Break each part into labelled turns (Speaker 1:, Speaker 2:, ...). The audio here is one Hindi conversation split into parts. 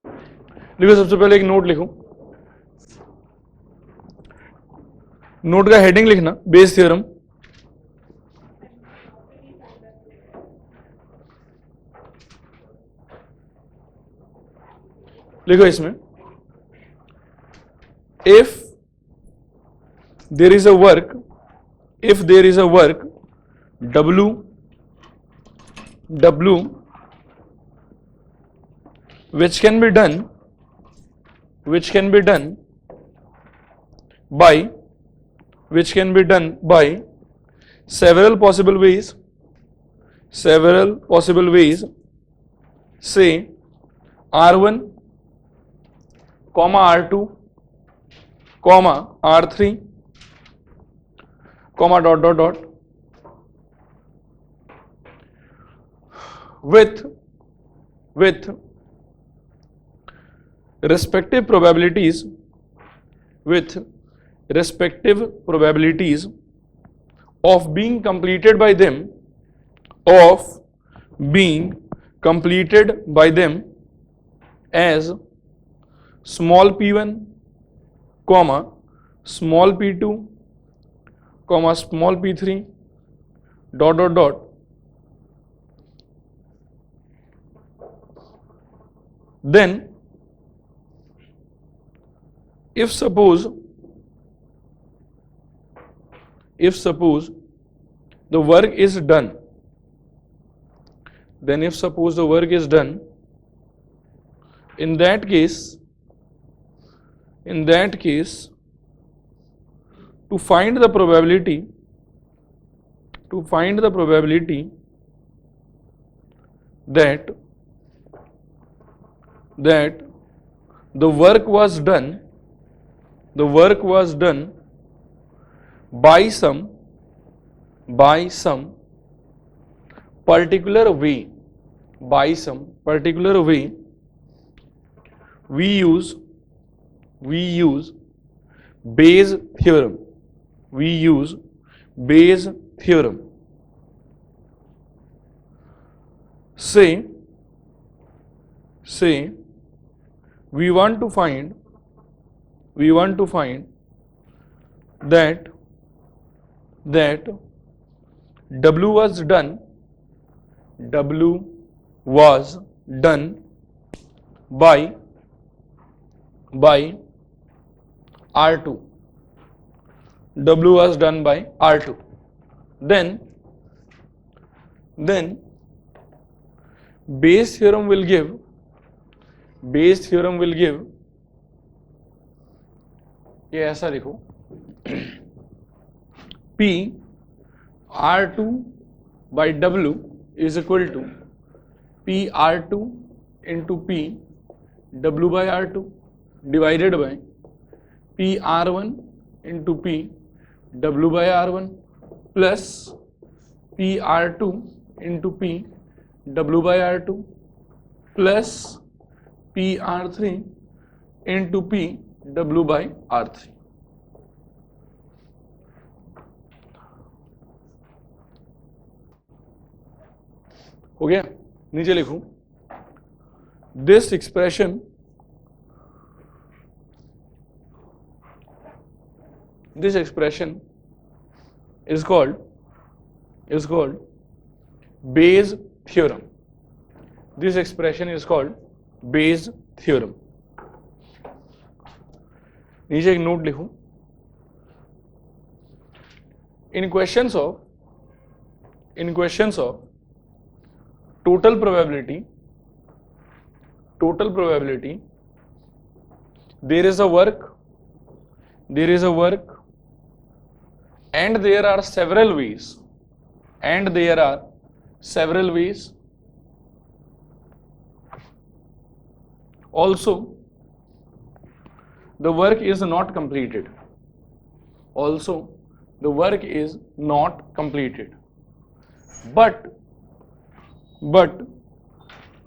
Speaker 1: देखो सबसे पहले एक नोट लिखो, नोट का हेडिंग लिखना बेस थ्योरम। लिखो इसमें, if there is a work, if there is a work w which can be done by several possible ways, say r1 comma r2 comma r3 comma dot dot dot with respective probabilities of being completed by them as small p1 comma small p2 comma small p3 dot dot dot then if suppose the work is done, in that case to find the probability that the work was done by some particular way, we use Bayes theorem. Say we want to find that W was done by R2. W was done by R2. Then Bayes theorem will give ये ऐसा लिखो, P R2 by W is equal to P R2 into P W by R2 divided by P R1 into P W by R1 plus P R2 into P W by R2 plus P R3 into P W by R3. हो गया? नीचे लिखूं, this expression is called Bayes theorem. This expression is called Bayes theorem. नीचे एक नोट लिखूं, in questions of total probability, there is a work and there are several ways, also the work is not completed, but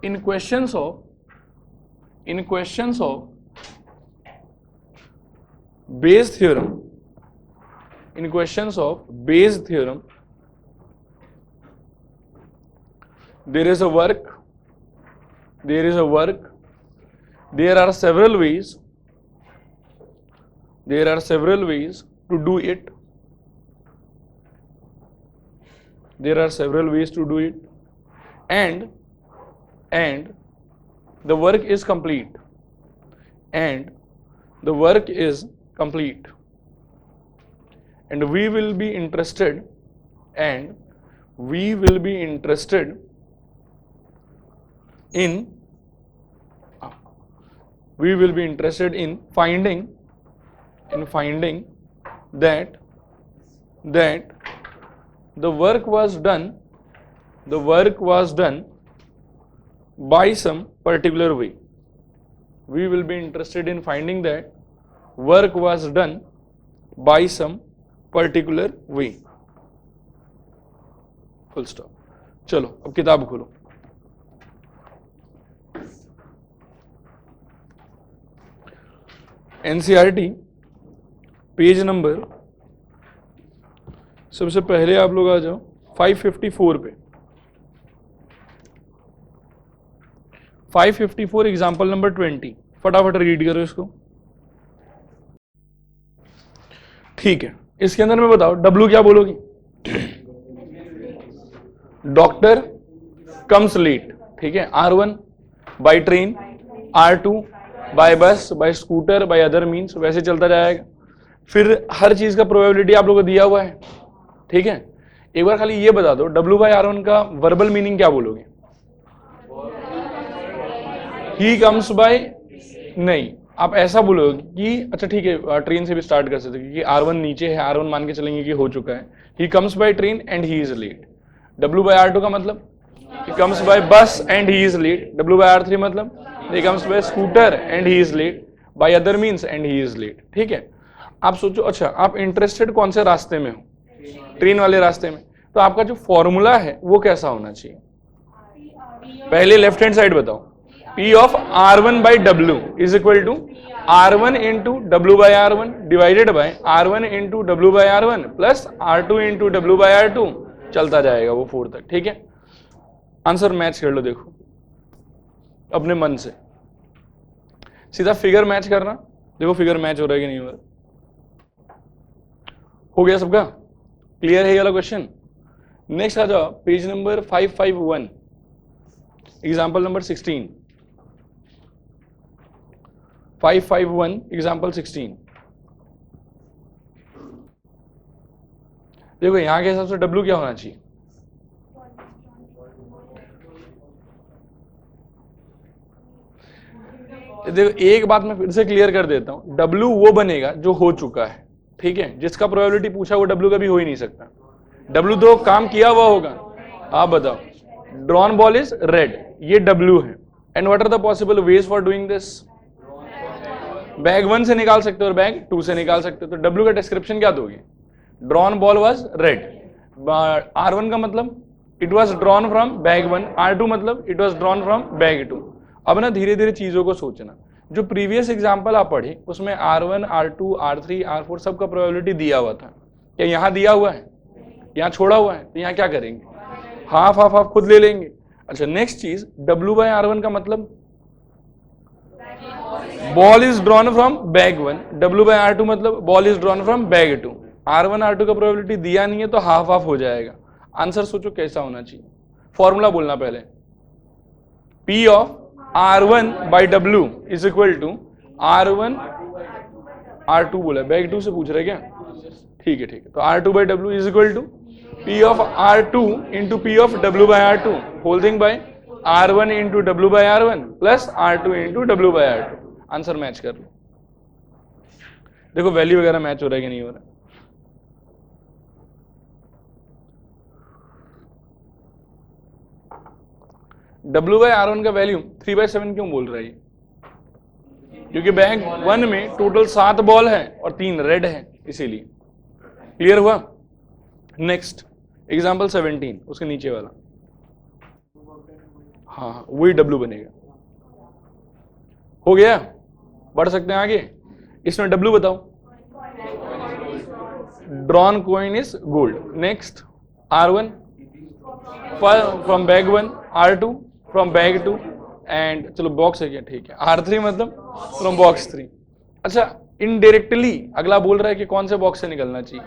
Speaker 1: in questions of Bayes theorem, there is a work there are several ways to do it. There are several ways to do it, and the work is complete, and we will be interested in finding that the work was done by some particular way. We will be interested in finding that work was done by some particular way. Full stop. चलो अब किताब खोलो. एनसीईआरटी पेज नंबर, सबसे पहले आप लोग आ जाओ 554 पे. 554 एग्जाम्पल नंबर 20. फटाफट रीड करो इसको. ठीक है, इसके अंदर में बताओ डब्ल्यू क्या बोलोगी. Doctor comes late. ठीक है, R1 by train, R2 by bus, by scooter, by other means, वैसे चलता जाएगा. फिर हर चीज का प्रोबेबिलिटी आप लोगों को दिया हुआ है. ठीक है, एक बार खाली ये बता दो W/R1 का वर्बल मीनिंग क्या बोलोगे. ही कम्स बाय, नहीं, आप ऐसा बोलोगे कि अच्छा ठीक है ट्रेन से भी स्टार्ट कर सकते क्योंकि R1 नीचे है, R1 मान के चलेंगे कि हो चुका है. He comes by train and he is late. W/R2 का मतलब he comes by bus and he is late. W/R3 मतलब he comes by scooter and he is late, by other means and he is late. ठीक है, आप सोचो अच्छा आप इंटरेस्टेड कौन से रास्ते में हो, ट्रेन वाले रास्ते में, तो आपका जो फॉर्मूला है वो कैसा होना चाहिए. पहले लेफ्ट हैंड साइड बताओ. P of R1 by W is equal to R1 into W/R1 divided by R1 into W/R1 plus R2 into W/R2. चलता जाएगा वो 4 तक. ठीक है, आंसर मैच कर लो. देखो अपने मन से सीधा फिगर मैच करना. देखो फिगर मैच हो रहा है कि नहीं हो रहा. हो गया सबका क्लियर है ये वाला क्वेश्चन. नेक्स्ट आ जाओ page number 551 example number 16. 551 example 16. देखो यहां के हिसाब से W क्या होना चाहिए. देखो एक बात मैं फिर से क्लियर कर देता हूं, W वो बनेगा जो हो चुका है. ठीक है, जिसका प्रोबेबिलिटी पूछा वो W कभी हो ही नहीं सकता. W तो काम किया हुआ होगा. आप बताओ ड्रॉन बॉल इज रेड, ये W है. And what are the possible ways for doing this. Bag 1 से निकाल सकते हो और बैग 2 से निकाल सकते हो. तो W का डिस्क्रिप्शन क्या दोगे. Drawn ball was red. R1 का मतलब it was drawn from bag 1. R2 मतलब it was drawn from bag 2. अब ना धीरे धीरे चीजों को सोचना. जो प्रीवियस एग्जांपल आप पढ़े उसमें R1, R2, R3, R4 सबका प्रोबेबिलिटी दिया हुआ था. क्या यहाँ दिया हुआ है, यहाँ छोड़ा हुआ है, तो यहाँ क्या करेंगे, हाफ हाफ हाफ खुद ले लेंगे. अच्छा नेक्स्ट चीज W/R1 का मतलब ball is drawn from bag 1. W/R2 मतलब ball is drawn from bag 2. R1 R2 का प्रोबेबिलिटी दिया नहीं है तो हाफ हाफ हो जाएगा. आंसर सोचो कैसा होना चाहिए. फॉर्मूला बोलना पहले. P of R1 by W is equal to R1 R2 बोला, बैग 2 से पूछ रहे क्या. ठीक है ठीक है, तो R2 by W is equal to P of R2 into P of W/R2 whole thing by R1 into W/R1 plus R2 into W/R2. Answer match कर लो. देखो वैल्यू वगैरह मैच हो रहा है कि नहीं हो रहा. W/R1 का वैल्यू 3/7 क्यों बोल रहा है, क्योंकि बैग 1 में टोटल 7 बॉल है और 3 रेड है, इसीलिए. क्लियर हुआ. नेक्स्ट एग्जांपल 17 उसके नीचे वाला. हाँ वही W बनेगा. हो गया, बढ़ सकते हैं आगे. इसमें W बताओ. Drawn coin is gold. Next R1 from bag 1, R2 from bag 2, and चलो बॉक्स है क्या, ठीक है, R3 मतलब फ्रॉम बॉक्स 3। अच्छा इनडायरेक्टली अगला बोल रहा है कि कौन से बॉक्स से निकलना चाहिए,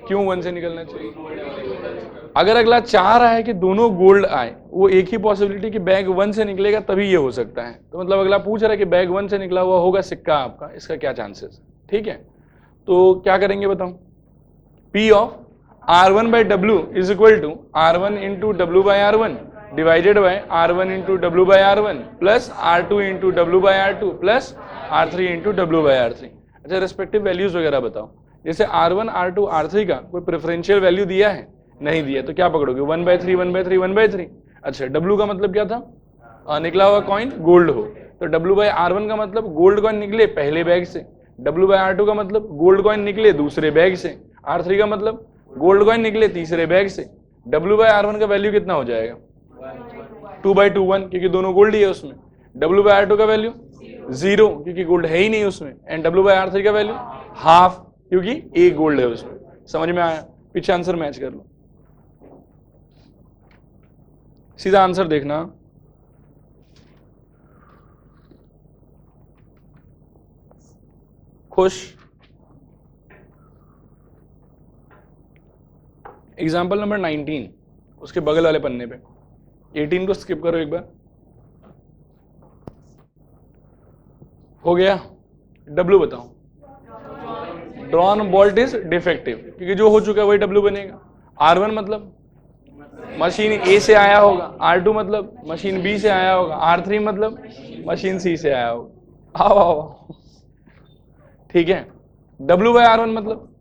Speaker 1: क्यों 1 से निकलना चाहिए? अगर अगला चाह रहा है कि दोनों गोल्ड आए, वो एक ही पॉसिबिलिटी कि बैग 1 से निकलेगा तभी ये हो सकता है, तो मतलब अगला पूछ रहा है कि बैग 1 से निकला हुआ होगा सिक्का आपका, इसका क्या चांसेस, ठीक है। तो क्या करेंगे बताओ, P of R1 by W is equal to R1 into W by R1 divided by R1 into W by R1 plus R2 into W by R2 plus R3 into W by R3। अच्छा रिस्पेक्टिव वैल्यूज वगैरह बताओ, जैसे R1 R2 R3 का कोई प्रेफरेंशियल वैल्यू दिया है, नहीं दिया, तो क्या पकड़ोगे 1/3 1/3 1/3। अच्छा W का मतलब क्या था, निकला हुआ कॉइन गोल्ड हो, तो W by R1 का मतलब गोल्ड कॉइन निकले पहले बैग से, W by R2 का मतलब गोल्ड कॉइन निकले दूसरे बैग से, R3 का मतलब गोल्ड कॉइन निकले तीसरे बैग से। W by R1 का वैल्यू कितना हो जाएगा 2/2 1, क्योंकि दोनों गोल्ड ही है उसमें। W by R2 का वैल्यू 0 क्योंकि गोल्ड है ही नहीं उसमें, एंड W by R3 का वैल्यू हाफ क्योंकि एक गोल्ड है उसमें। समझ में आया? पीछे आंसर मैच कर लो, सीधा आंसर देखना। खुश? एग्जाम्पल नंबर 19, उसके बगल वाले पन्ने पे 18 को स्किप करो एक बार। हो गया? W बताओ। ड्रॉन बोल्ट इज डिफेक्टिव, क्योंकि जो हो चुका है वही W बनेगा। R1 मतलब मशीन A से आया होगा, R2 मतलब मशीन B से आया होगा, R3 मतलब मशीन C से आया होगा। आओ आओ, ठीक है। W by R1 मतलब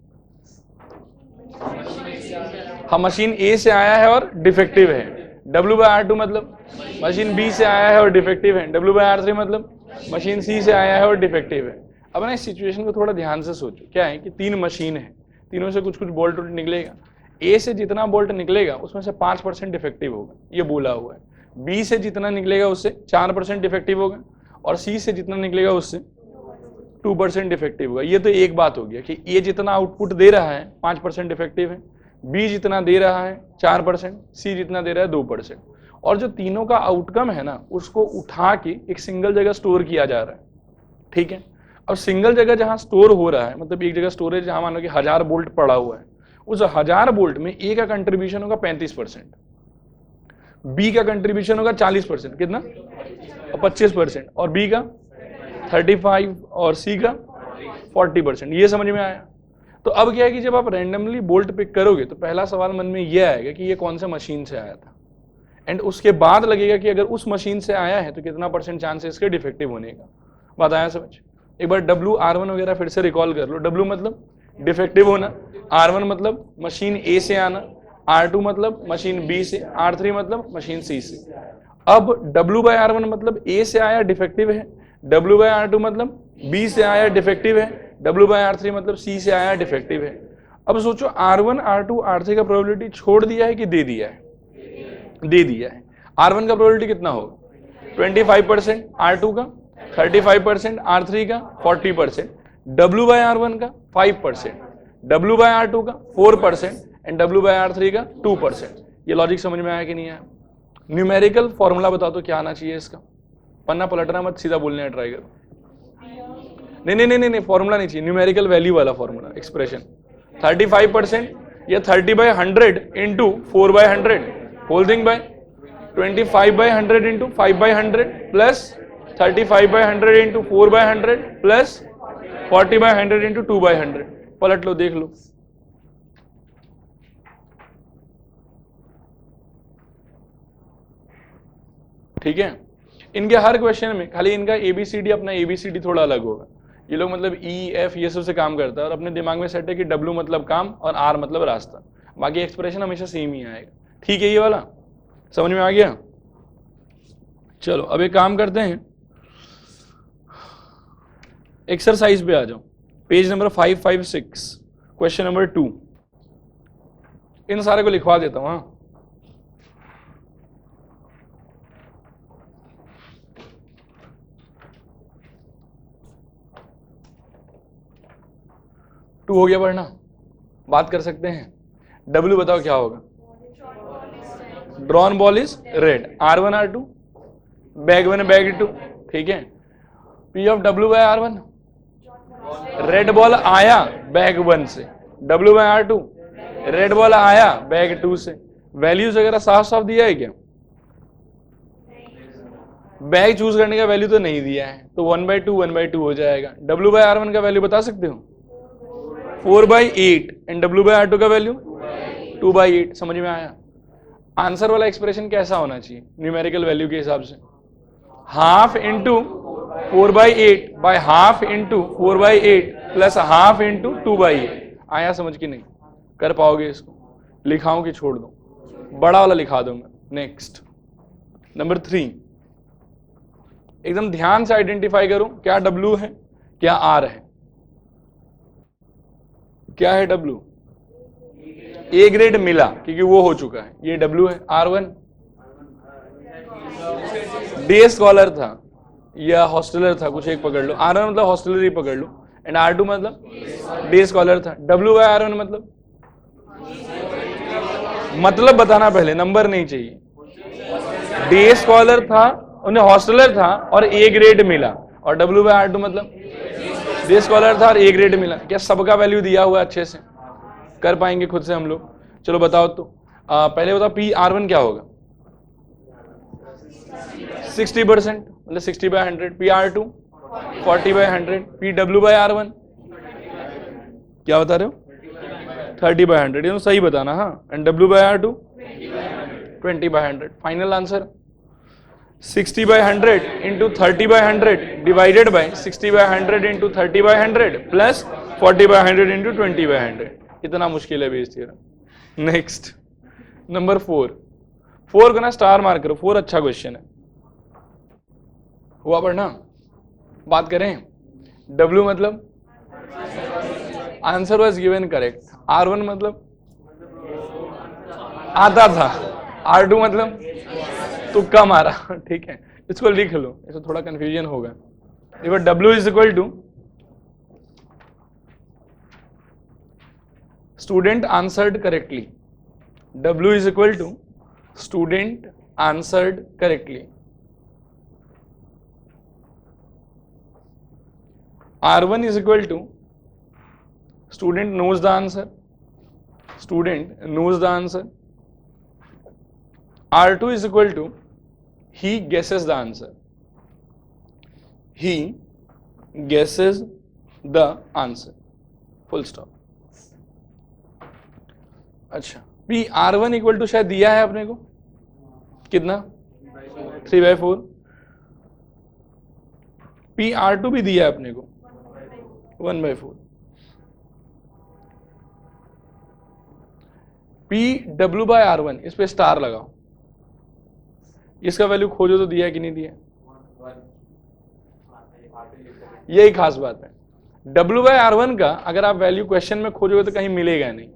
Speaker 1: हम मशीन A से आया है और डिफेक्टिव है। W by R2 मतलब मशीन B से आया है और डिफेक्टिव है। W by R3 मतलब मशीन C से आया है और डिफेक्टिव है। अब ना इस सिचुएशन को थोड़ा ध्यान से सोचो, क्या है कि 3 मशीन है, तीनों से कुछ कुछ बोल्ट निकलेगा। A से जितना बोल्ट निकलेगा उसमें से 5% डिफेक्टिव होगा, ये बोला हुआ है। B से जितना निकलेगा उससे 4% डिफेक्टिव होगा, और C से जितना निकलेगा उससे 2% डिफेक्टिव होगा। ये तो एक बात हो गया कि A जितना आउटपुट दे रहा है 5% डिफेक्टिव है, B जितना दे रहा है 4%, C जितना दे रहा है 2%। और जो तीनों का आउटकम है ना, उसको उठा के एक सिंगल जगह स्टोर किया जा रहा है, ठीक है। अब सिंगल जगह जहां स्टोर हो रहा है, मतलब एक जगह स्टोरेज जहां मानो कि 1000 बोल्ट पड़ा हुआ है, उस 1000 बोल्ट में A का कंट्रीब्यूशन होगा 35%, B का कंट्रीब्यूशन होगा 40%, कितना, और 25%, और B का 35 और C का 40%। ये समझ में आया? तो अब क्या है कि जब आप रैंडमली बोल्ट पिक करोगे तो पहला सवाल मन में ये आएगा कि ये कौन सा मशीन से आया था, एंड उसके बाद लगेगा कि अगर उस मशीन से आया है तो कितना % चांस है इसके डिफेक्टिव होने का। बात आया समझ? एक बार W R1 वगैरह फिर से रिकॉल कर लो। W मतलब डिफेक्टिव होना, R1 मतलब मशीन A से आना, R2 मतलब मशीन B से, R3 मतलब मशीन C से। अब W by R1 मतलब A से आया डिफेक्टिव है, W by R2 मतलब B से आया डिफेक्टिव है, W by R3 मतलब C से आया डिफेक्टिव है। अब सोचो R1 R2 R3 का प्रोबेबिलिटी छोड़ दिया है कि दे दिया है? दे दिया है। R1 का प्रोबेबिलिटी कितना होगा 25%, R2 का 35%, R3 का 40%, W by R1 का 5%, W by R2 का 4% एंड W by R3 का 2%। ये लॉजिक समझ में आया कि नहीं आया? न्यूमेरिकल फॉर्मूला बताओ तो क्या आना चाहिए इसका? पन्ना पलटना मत, सीधा बोलने का ट्राई करो। नहीं नहीं नहीं नहीं, फॉर्मूला नहीं चाहिए, न्यूमेरिकल वैल्यू वाला फॉर्मूला, एक्सप्रेशन। 35% या 30/100 into 4/100 whole thing by 25/100 into 5/100 plus 35/100 into 4/100 plus 40/100 into 2/100। पलट लो, देख लो। ठीक है, इनके हर क्वेश्चन में खाली इनका ABCD, अपना ABCD थोड़ा अलग होगा। ये लोग मतलब E F ये सब से काम करता है और अपने दिमाग में सेट है कि W मतलब काम और R मतलब रास्ता, बाकी एक्सप्रेशन हमेशा सेम ही आएगा। ठीक है, ये वाला समझ में आ गया? चलो अब एक काम करते हैं, एक्सरसाइज पे आ जाओ, पेज नंबर 556, क्वेश्चन नंबर 2। इन सारे को लिखवा देता हूं। हाँ, टू हो गया पढ़ना, बात कर सकते हैं। W बताओ क्या होगा? Drawn ball is red. R1 R2 bag 1 bag 2, ठीक है। P of W by R1, red ball आया बैग 1 से, W by R2, red ball आया बैग 2 से। वैल्यूज वगैरह साफ साफ दिया है क्या? बैग चूज करने का वैल्यू तो नहीं दिया है, तो 1/2 हो जाएगा। W बाय R1 का वैल्यू बता सकते हो? 4/8 एंड W बाय R2 का वैल्यू 2/8। समझ में आया? आंसर वाला एक्सप्रेशन कैसा होना चाहिए न्यूमेरिकल वैल्यू के हिसाब से? Half into 4/8 by half into 4/8 plus half into 2/8। आया समझ की नहीं? कर पाओगे इसको? लिखाऊं कि छोड़ दो? बड़ा वाला लिखा दूंगा। नेक्स्ट नंबर 3, एकदम ध्यान से आइडेंटिफाई करो क्या W है क्या R है। क्या है W? A ग्रेड मिला क्योंकि वो हो चुका है, ये W है। R1 डे स्कॉलर था या हॉस्टलर था, कुछ एक पकड़ लो। R1 मतलब हॉस्टलर ही पकड़ लो, एंड R2 मतलब डे स्कॉलर था। W बाय R1 मतलब बताना पहले, नंबर नहीं चाहिए। डे स्कॉलर था, उन्हें हॉस्टलर था और A ग्रेड मिला, और W बाय R2 मतलब डे स्कॉलर था और A ग्रेड मिला। क्या सबका वैल्यू दिया हुआ अच्छे से? कर पाएंगे खुद से हम लोग? चलो बताओ तो। पहले बताओ P R1 क्या होगा? 60%, मतलब 60/100। P R2 40/100। P W by R1 क्या बता रहे हो? 30/100। ये तो सही बताना। हाँ, and W by R2 20/100। Final answer 60/100 into 30/100 divided by 60/100 into 30/100 plus 40/100 into 20/100। इतना मुश्किल है बेस थ्योरम। नेक्स्ट नंबर 4 को ना स्टार मार्क करो, 4 अच्छा क्वेश्चन है। हुआ पढ़ना? बात करें W मतलब answer was given correct. R1 मतलब आता था। R2 मतलब तुक्का मारा, ठीक है। इसको लिख लो, इससे थोड़ा कंफ्यूजन होगा। देखो W is equal to student answered correctly. W is equal to student answered correctly. R1 is equal to student knows the answer. Student knows the answer. R2 is equal to he guesses the answer. He guesses the answer. Full stop. अच्छा, P R1 equal to शायद दिया है अपने को कितना? 3/4। P R2 भी दिया है अपने को 1/4। P W बाय R1, इस पे स्टार लगाओ। इसका वैल्यू खोजो तो दिया है कि नहीं दिया? यही खास बात है। W बाय R1 का अगर आप वैल्यू क्वेश्चन में खोजोगे तो कहीं मिलेगा नहीं,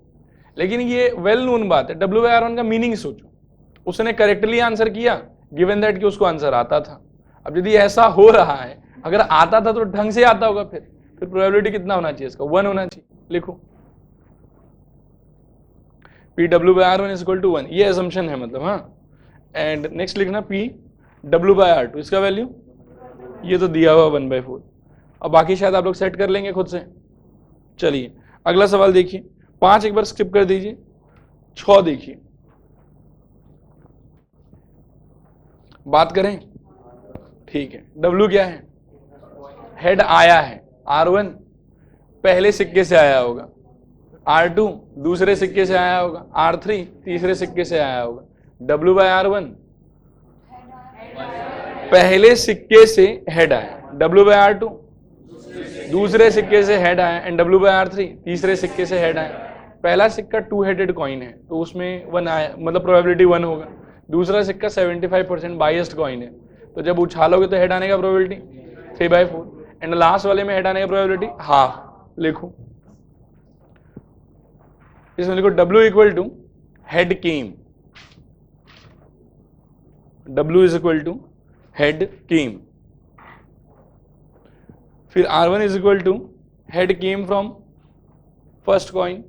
Speaker 1: लेकिन ये वेल नोन बात है। W बाय R1 का मीनिंग सोचो, उसने करेक्टली आंसर किया गिवन दैट कि उसको आंसर आता था। अब यदि ऐसा हो रहा है, अगर आता था तो ढंग से आता होगा, फिर प्रोबेबिलिटी कितना होना चाहिए इसका? 1 होना चाहिए। लिखो P W by R1 is equal to 1, ये असम्पशन है मतलब। हाँ, एंड नेक्स्ट लिखना P W बाय R2, इसका वैल्यू ये तो दिया हुआ 1/4। अब बाकी शायद आप लोग सेट कर लेंगे खुद से। चलिए अगला सवाल देखिए। 5 एक बार स्किप कर दीजिए। 6 देखिए, बात करें, ठीक है। W क्या है? हेड आया है। R1 पहले सिक्के से आया होगा, R2 दूसरे सिक्के से आया होगा, R3 तीसरे सिक्के से आया होगा। W बाय R1 पहले सिक्के से हेड आया, W बाय R2 दूसरे सिक्के से हेड आया, एंड W बाय R3 तीसरे सिक्के से हेड आया। पहला सिक्का 2 हेडेड कॉइन है तो उसमें 1 आया, मतलब प्रोबेबिलिटी 1 होगा। दूसरा सिक्का 75% बाइस्ड कॉइन है, तो जब उछालोगे तो हेड आने का प्रोबेबिलिटी 3/4, एंड लास्ट वाले में हेड आने की प्रोबेबिलिटी हाफ। लिखो इसमें, लिखो W equal to head came. W is equal to head came. फिर R1 is equal to head came from first coin.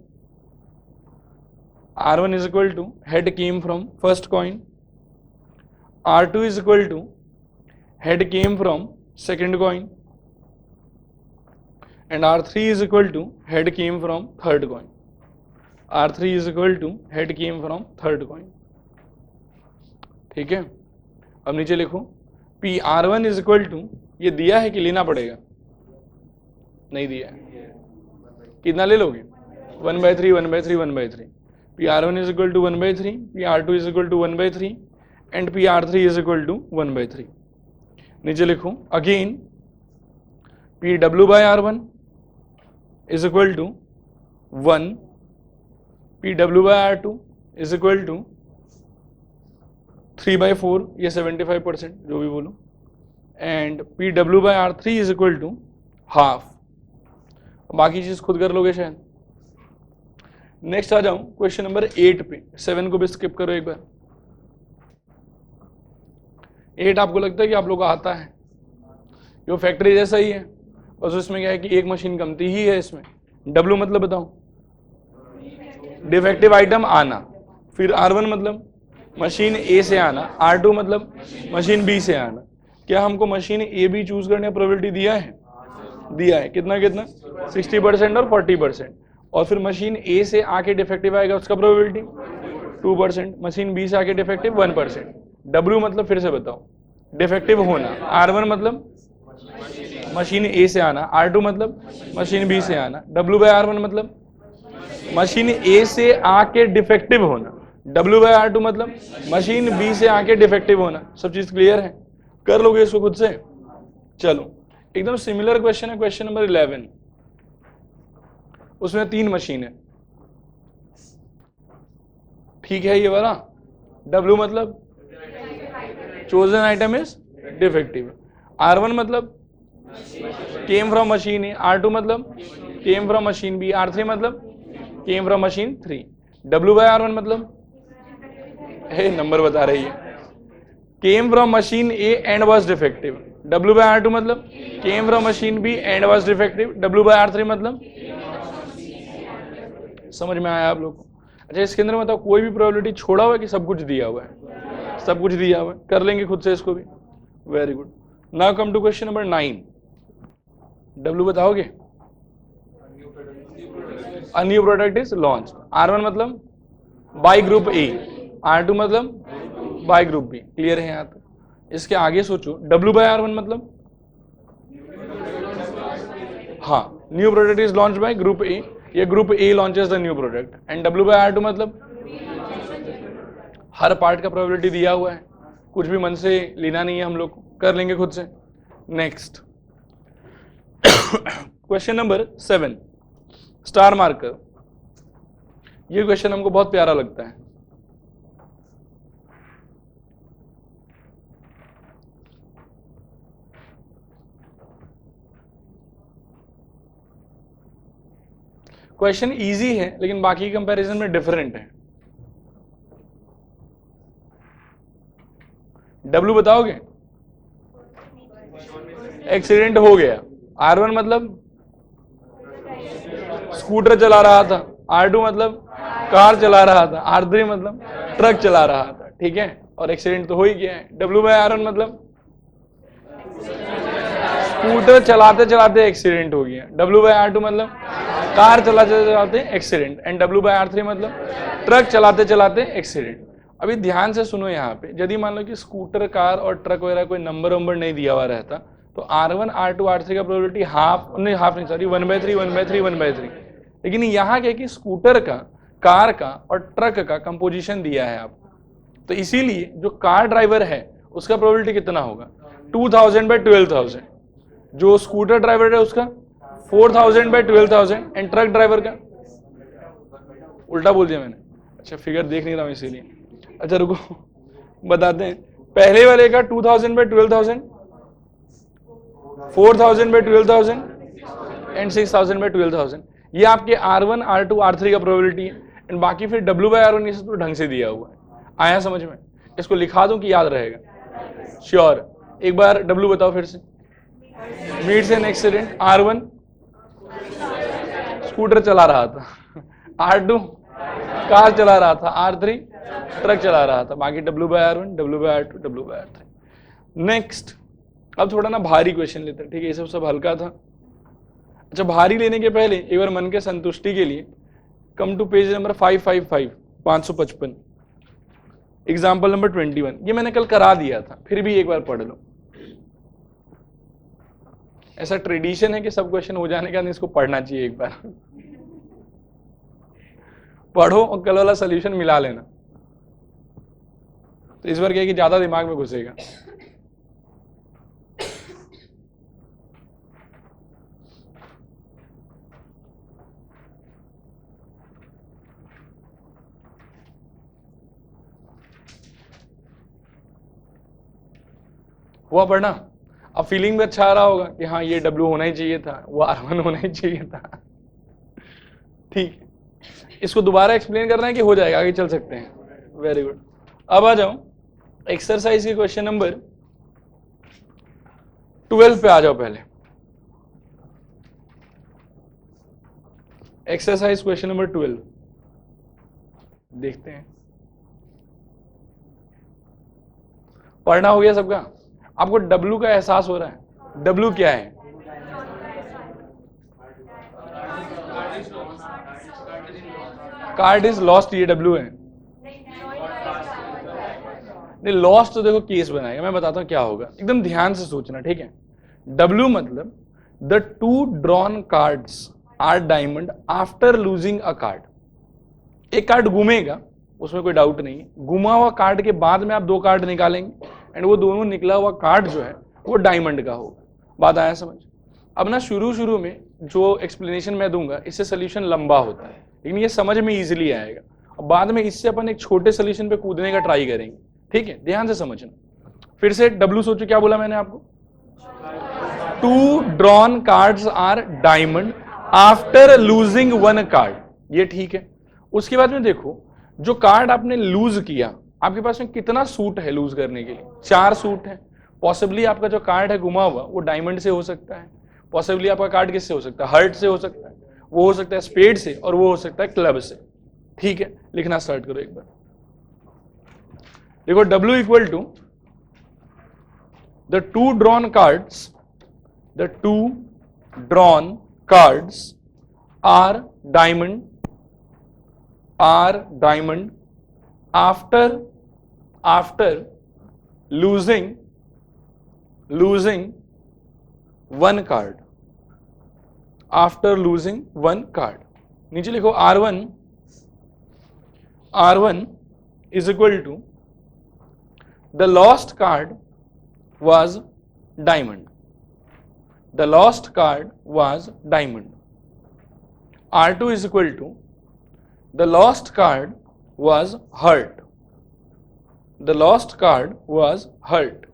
Speaker 1: R1 is equal to head came from first coin. R2 is equal to head came from second coin, and R3 is equal to head came from third coin. R3 is equal to head came from third coin. ठीक है, अब नीचे लिखो PR1 is equal to, ये दिया है कि लेना पड़ेगा? नहीं दिया है, कितना ले लोगे? 1/3 1/3 1/3. PR1 is equal to 1/3, PR2 is equal to 1/3 and PR3 is equal to 1/3. नीचे लिखो again PW by R1 is equal to 1, PW by R2 is equal to 3/4, ये 75% जो भी बोलो, and PW by R3 is equal to half. बाकी चीज खुद कर लोगे शायद. नेक्स्ट आ जाऊं क्वेश्चन नंबर 8 पे. 7 को भी स्किप करो एक बार. 8 आपको लगता है कि आप लोग को आता है? ये फैक्ट्री जैसा ही है, बस उसमें क्या है कि एक मशीन कमती ही है इसमें. W मतलब बताओ, डिफेक्टिव आइटम आना. फिर R1 मतलब मशीन A से आना, R2 मतलब मशीन B से आना. क्या हमको मशीन A B चूज करने का प्रोबेबिलिटी दिया है? दिया है. कितना कितना? 60% और 40%. और फिर मशीन A से आके डिफेक्टिव आएगा, उसका प्रोबेबिलिटी 2%. मशीन B से आके डिफेक्टिव 1%. W मतलब फिर से बताओ, डिफेक्टिव होना. R1 मतलब मशीन A से आना, R2 मतलब मशीन B से आना. W by R1 मतलब मशीन A से आके डिफेक्टिव होना. W by R2 मतलब मशीन B से आके डिफेक्टिव होना. सब चीज क्लियर है? कर लोगे इसको खुद से? चलो एकदम सिमिलर क्वेश्चन है, क्वेश्चन नंबर 11. उसमें 3 मशीन है. ठीक है, ये वाला W मतलब chosen item is defective. R1 मतलब came from machine A, R2 मतलब came from machine B, R3 मतलब came from machine 3. W by R1 मतलब नंबर बता रही है, came from machine A and was defective. W by R2 मतलब came from machine B and was defective. W by R3 मतलब, समझ में आया आप लोग को? अच्छा, इसके अंदर मतलब कोई भी प्रोबेबिलिटी छोड़ा हुआ है कि सब कुछ दिया हुआ है? सब कुछ दिया हुआ है. कर लेंगे खुद से इसको भी. Very good. Now come to question number 9. W बताओगे? A new product is launch. R1 मतलब बाय ग्रुप A, R2 मतलब बाय ग्रुप B. क्लियर है यहाँ तक? इसके आगे सोचो, W by R1 मतलब, हाँ, new product is launch by group A. ये group A launches the new product. And W by R2 मतलब हर पार्ट का प्रोबेबिलिटी दिया हुआ है, कुछ भी मन से लेना नहीं है हम लोग को. कर लेंगे खुद से. Next question number 7, star marker. ये क्वेश्चन हमको बहुत प्यारा लगता है. क्वेश्चन इजी है लेकिन बाकी कंपैरिजन में डिफरेंट है. W बताओगे? एक्सीडेंट हो गया. R1 मतलब स्कूटर चला रहा था, R2 मतलब कार चला रहा था, R3 मतलब ट्रक चला रहा था. ठीक है, और एक्सीडेंट तो हो ही गया है. W by R1 मतलब स्कूटर चलाते चलाते एक्सीडेंट हो गया. W by R2 मतलब कार चलाते चलाते accident. And W by R3 मतलब ट्रक चलाते चलाते एक्सीडेंट. अभी ध्यान से सुनो यहाँ पे, यदि मान लो कि स्कूटर, कार और ट्रक वगैरह कोई नंबर वंबर नहीं दिया हुआ रहता तो R1 R2 R3 का प्रोबेबिलिटी हाफ नहीं 1/3 1/3 1/3. लेकिन यहाँ क्या कि स्कूटर का, कार का और ट्रक का कंपोजिशन दिया है आपको, तो इसीलिए जो कार ड्राइवर है उसका प्रोबेबिलिटी कितना होगा? 2000/12,000. जो स्कूटर ड्राइवर है उसका 4000/12,000. एंड ट्रक ड्राइवर का, उल्टा बोल दिया मैंने. अच्छा, फिगर देख नहीं रहा हूं इसीलिए. अच्छा रुको, बताते हैं. पहले वाले का 2000/12,000, 4000/12,000 एंड 6000/12,000. ये आपके R1 R2 R3 का प्रोबेबिलिटी है. एंड बाकी फिर W by R1 ये सब तो ढंग से दिया हुआ है. आया समझ में? इसको लिखा दूं कि याद रहेगा? श्योर. एक बार W बताओ फिर से. Meets an accident. R1 scooter चला रहा था, R2 कार चला रहा था, R3 ट्रक चला रहा था. बाकी W by R1 W by R2 W by R3. Next अब थोड़ा ना भारी क्वेश्चन लेते हैं, ठीक है, ये सब हल्का था। अच्छा, भारी लेने के पहले एक बार मन के संतुष्टि के लिए come to page number 555, 555, example number 21। ये मैंने कल करा दिया था, फिर भी एक बार पढ़ लो। ऐसा ट्रेडिशन है कि सब क्वेश्चन हो जाने के बाद इसको पढ़ना चाहिए एक बार। पढ़ो और कल वाला सोल्यूशन मिला लेना, तो इस बार क्या है कि ज्यादा दिमाग में घुसेगा। हुआ पढ़ना? अब फीलिंग भी अच्छा आ रहा होगा कि हाँ ये W होना ही चाहिए था, वो R1 होना ही चाहिए था। ठीक, इसको दोबारा एक्सप्लेन करना है कि हो जाएगा, आगे चल सकते हैं। Very good. अब आ जाओ एक्सरसाइज के क्वेश्चन नंबर 12 पे आ जाओ। पहले एक्सरसाइज क्वेश्चन नंबर 12 देखते हैं। पढ़ना हो गया सबका? आपको W का एहसास हो रहा है? W क्या है? कार्ड इज लॉस्ट, ये W है। नहीं, लॉस्ट तो देखो केस बनाएगा, मैं बताता हूं क्या होगा, एकदम ध्यान से सोचना, ठीक है। W मतलब the two drawn cards are diamond after losing a card. एक कार्ड घूमेगा, उसमें कोई डाउट नहीं है। घुमा हुआ कार्ड के बाद में आप दो कार्ड निकालेंगे एंड वो दोनों निकला हुआ कार्ड जो है वो डायमंड का होगा। बात आया समझ? अब ना शुरू में जो एक्सप्लेनेशन मैं दूंगा इससे सोल्यूशन लंबा होता है, लेकिन ये समझ में इजीली आएगा। और बाद में इससे अपन एक छोटे सोल्यूशन पे कूदने का ट्राई करेंगे, ठीक है। ध्यान से समझना। फिर से W सोचो, क्या बोला मैंने आपको? Two drawn cards are diamond after losing one card, ये ठीक है। उसके बाद में देखो, जो कार्ड आपने लूज किया, आपके पास में कितना सूट है लूज करने के लिए? 4 सूट है। पॉसिबली आपका जो कार्ड है घुमा हुआ वो डायमंड से हो सकता है, पॉसिबली आपका कार्ड किससे हो सकता है? हार्ट से हो सकता है, वो हो सकता है स्पेड से, और वो हो सकता है क्लब से। ठीक है, लिखना स्टार्ट करो एक बार। देखो W equal to the two drawn cards, the two drawn cards are diamond after losing one card, after losing one card। नीचे लिखो R1 is equal to the lost card was diamond, the lost card was diamond। R2 is equal to the lost card was hurt, the lost card was hurt।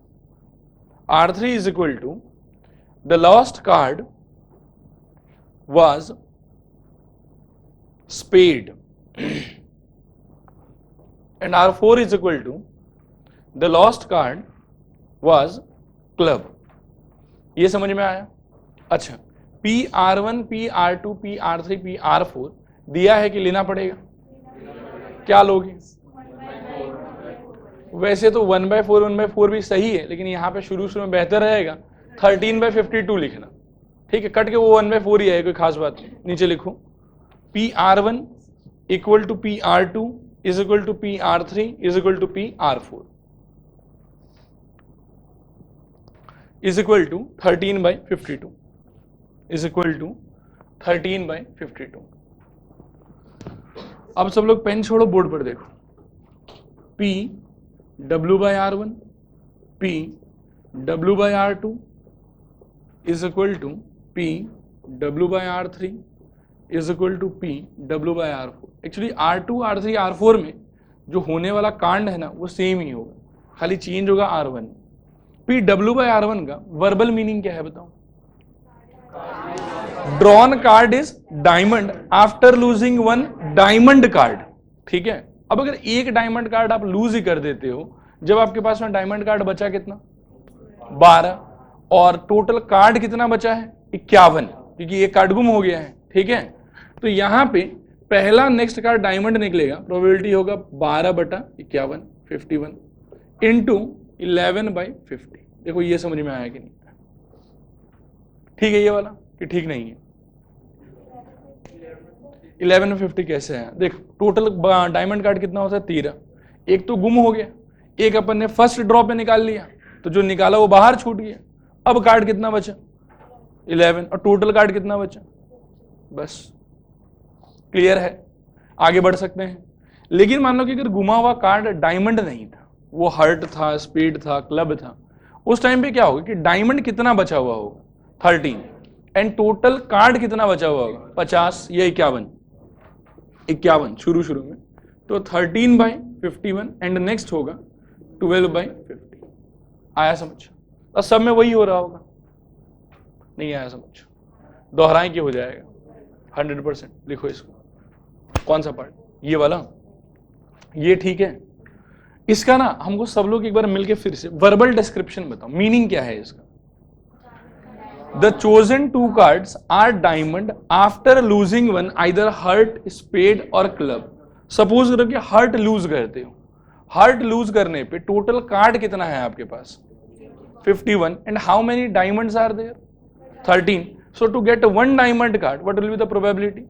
Speaker 1: R3 is equal to the lost card was spade and R4 is equal to the lost card was club। ये समझ में आया? अच्छा, PR1, PR2, PR3, PR4 दिया है कि लेना पड़ेगा? क्या लोगे? वैसे तो 1/4 भी सही है, लेकिन यहाँ पे शुरू में बेहतर रहेगा 13/52 लिखना, ठीक है। कट के वो 1/4 ही है, कोई खास बात नहीं। नीचे लिखो PR1 equal to PR2 is equal to PR3 is equal to PR4 is equal to 13/52 is equal to 13/52। अब सब लोग पेन छोड़ो, बोर्ड पर देखो। PW/R1 PW/R2 is equal to PW/R3 is equal to PW/R4। Actually R2, R3, R4 में जो होने वाला कांड है ना वो सेम ही होगा, खाली चेंज होगा R1। PW/R1 का वर्बल मीनिंग क्या है बताओ? Drawn card is diamond after losing one diamond card, ठीक है। अब अगर एक डायमंड कार्ड आप लूज ही कर देते हो, जब आपके पास में डायमंड कार्ड बचा कितना? 12, और टोटल कार्ड कितना बचा है? 51, क्योंकि एक कार्ड गुम हो गया है, ठीक है। तो यहां पे पहला नेक्स्ट कार्ड डायमंड निकलेगा, प्रोबेबिलिटी होगा 12/51 51 इंटू 11/50। देखो ये समझ में आया कि नहीं? ठीक है ये वाला कि ठीक नहीं है? 11 में 50 कैसे है? देख टोटल डायमंड कार्ड कितना होता है? 13। एक तो गुम हो गया, एक अपन ने फर्स्ट ड्रॉ पे निकाल लिया, तो जो निकाला वो बाहर छूट गया। अब कार्ड कितना बचा? 11। और टोटल कार्ड कितना बचा? बस क्लियर है, आगे बढ़ सकते हैं। लेकिन मान लो कि अगर गुमा हुआ कार्ड डायमंड नहीं था, वो हर्ट था, स्पीड था, क्लब था, उस टाइम पे क्या होगा कि डायमंड कितना बचा हुआ होगा? 13। एंड टोटल कार्ड कितना बचा हुआ होगा? 50 या 51 शुरू में। तो 13/51 एंड नेक्स्ट होगा 12/50। आया समझ? और सब में वही हो रहा होगा। नहीं आया समझ? दोहराएं कि हो जाएगा 100%। लिखो इसको, कौन सा पार्ट? ये वाला, ये ठीक है। इसका ना हमको सब लोग एक बार मिलके फिर से वर्बल डिस्क्रिप्शन बताओ, मीनिंग क्या है इसका? The chosen two cards are diamond after losing one, either heart, spade और club. सपोज करो कि हार्ट लूज करते हो, हार्ट लूज करने पे टोटल कार्ड कितना है आपके पास? 51. And how many diamonds are there? 13. So to get one diamond card, what will be the probability?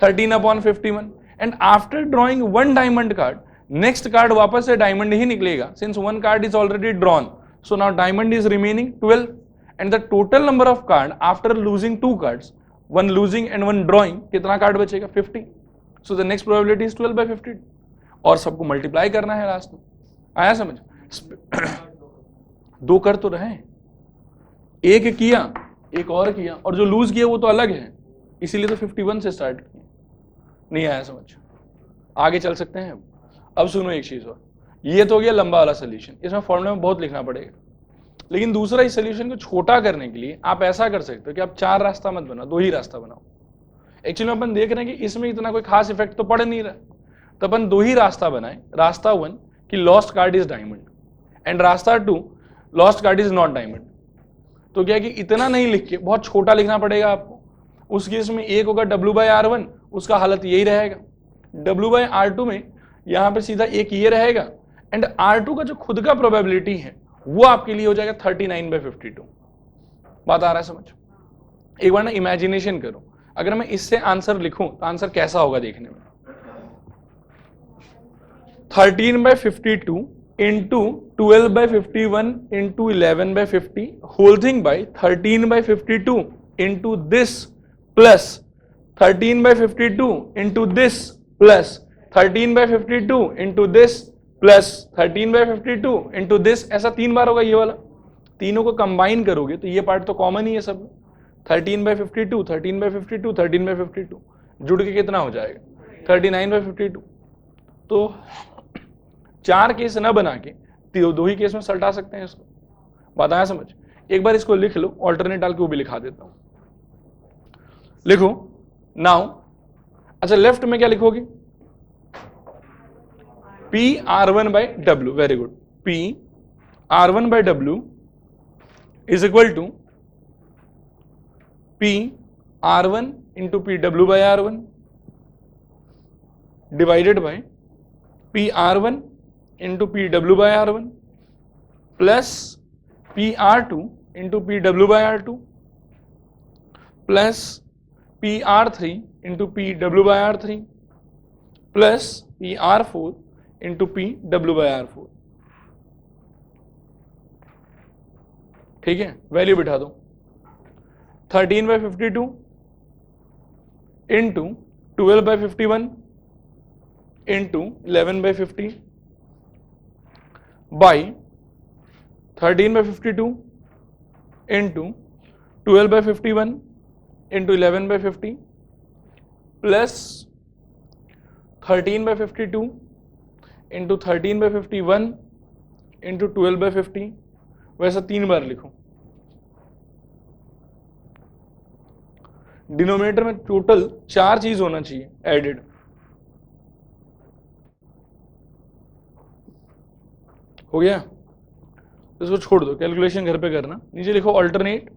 Speaker 1: 13/51. And after drawing one diamond card, next card वापस से डायमंड ही निकलेगा, since one card is already drawn. So now diamond is remaining 12. And the total number of card after losing two cards, one losing and one drawing, कितना कार्ड बचेगा? 50. So the next probability is 12/50. और सबको मल्टीप्लाई करना है लास्ट में। आया समझ? दो कर तो रहे, एक किया एक और किया, और जो लूज किया वो तो अलग है, इसीलिए तो 51 से स्टार्ट किया। नहीं आया समझ? आगे चल सकते हैं। अब सुनो एक चीज और, ये तो हो गया लंबा वाला सोल्यूशन, इसमें फॉर्मूला में बहुत लिखना पड़ेगा। लेकिन दूसरा इस सोल्यूशन को छोटा करने के लिए आप ऐसा कर सकते हो कि आप 4 रास्ता मत बनाओ, 2 ही रास्ता बनाओ। एक्चुअली अपन देख रहे हैं कि इसमें इतना कोई खास इफेक्ट तो पड़ नहीं रहा, तो अपन 2 ही रास्ता बनाए। रास्ता 1 कि lost card is diamond, and रास्ता 2 lost card is not diamond. तो क्या है कि इतना नहीं लिख के बहुत छोटा लिखना पड़ेगा आपको। उस केस में एक होगा W/R1, उसका हालत यही रहेगा। W/R2 में यहां पे सीधा एक ये रहेगा, एंड R2 का जो खुद का प्रोबेबिलिटी है वो आपके लिए हो जाएगा 39/52। बात आ रहा है समझ? एक बार ना इमेजिनेशन करो, अगर मैं इससे आंसर लिखूं तो आंसर कैसा होगा देखने में। 13/52 into 12/51 into 11/50 whole thing by 13/52 into this plus 13/52 into this plus 13/52 into this plus 13/52 into this. ऐसा 3 बार होगा ये वाला। तीनों को कंबाइन करोगे तो ये पार्ट तो कॉमन ही है सब। 13/52 13/52 13/52 जुड़ के कितना हो जाएगा? 39/52। तो 4 केस न बना के 2 ही केस में सल्टा सकते हैं इसको। बताया समझ? एक बार इसको लिख लो, ऑल्टरनेट डाल के वो भी लिखा देता हूं। लिखो नाउ। अच्छा लेफ्ट में क्या लिखोगे? PR1/W, very good. PR1/W is equal to PR1 into PW/R1 divided by PR1 into PW/R1 plus PR2 into PW/R2 plus PR3 into PW/R3 plus PR4 into PW/R4। ठीक है, वैल्यू बिठा दो। 13/52 into 12/51 into 11/50 by 13/52 into 12/51 into 11/50 plus 13/52 into 13/51 into 12/50। वैसा 3 बार लिखो। डिनोमिनेटर में टोटल 4 चीज होना चाहिए एडेड। हो गया? तो इसको छोड़ दो, कैलकुलेशन घर पे करना। नीचे लिखो ऑल्टरनेट,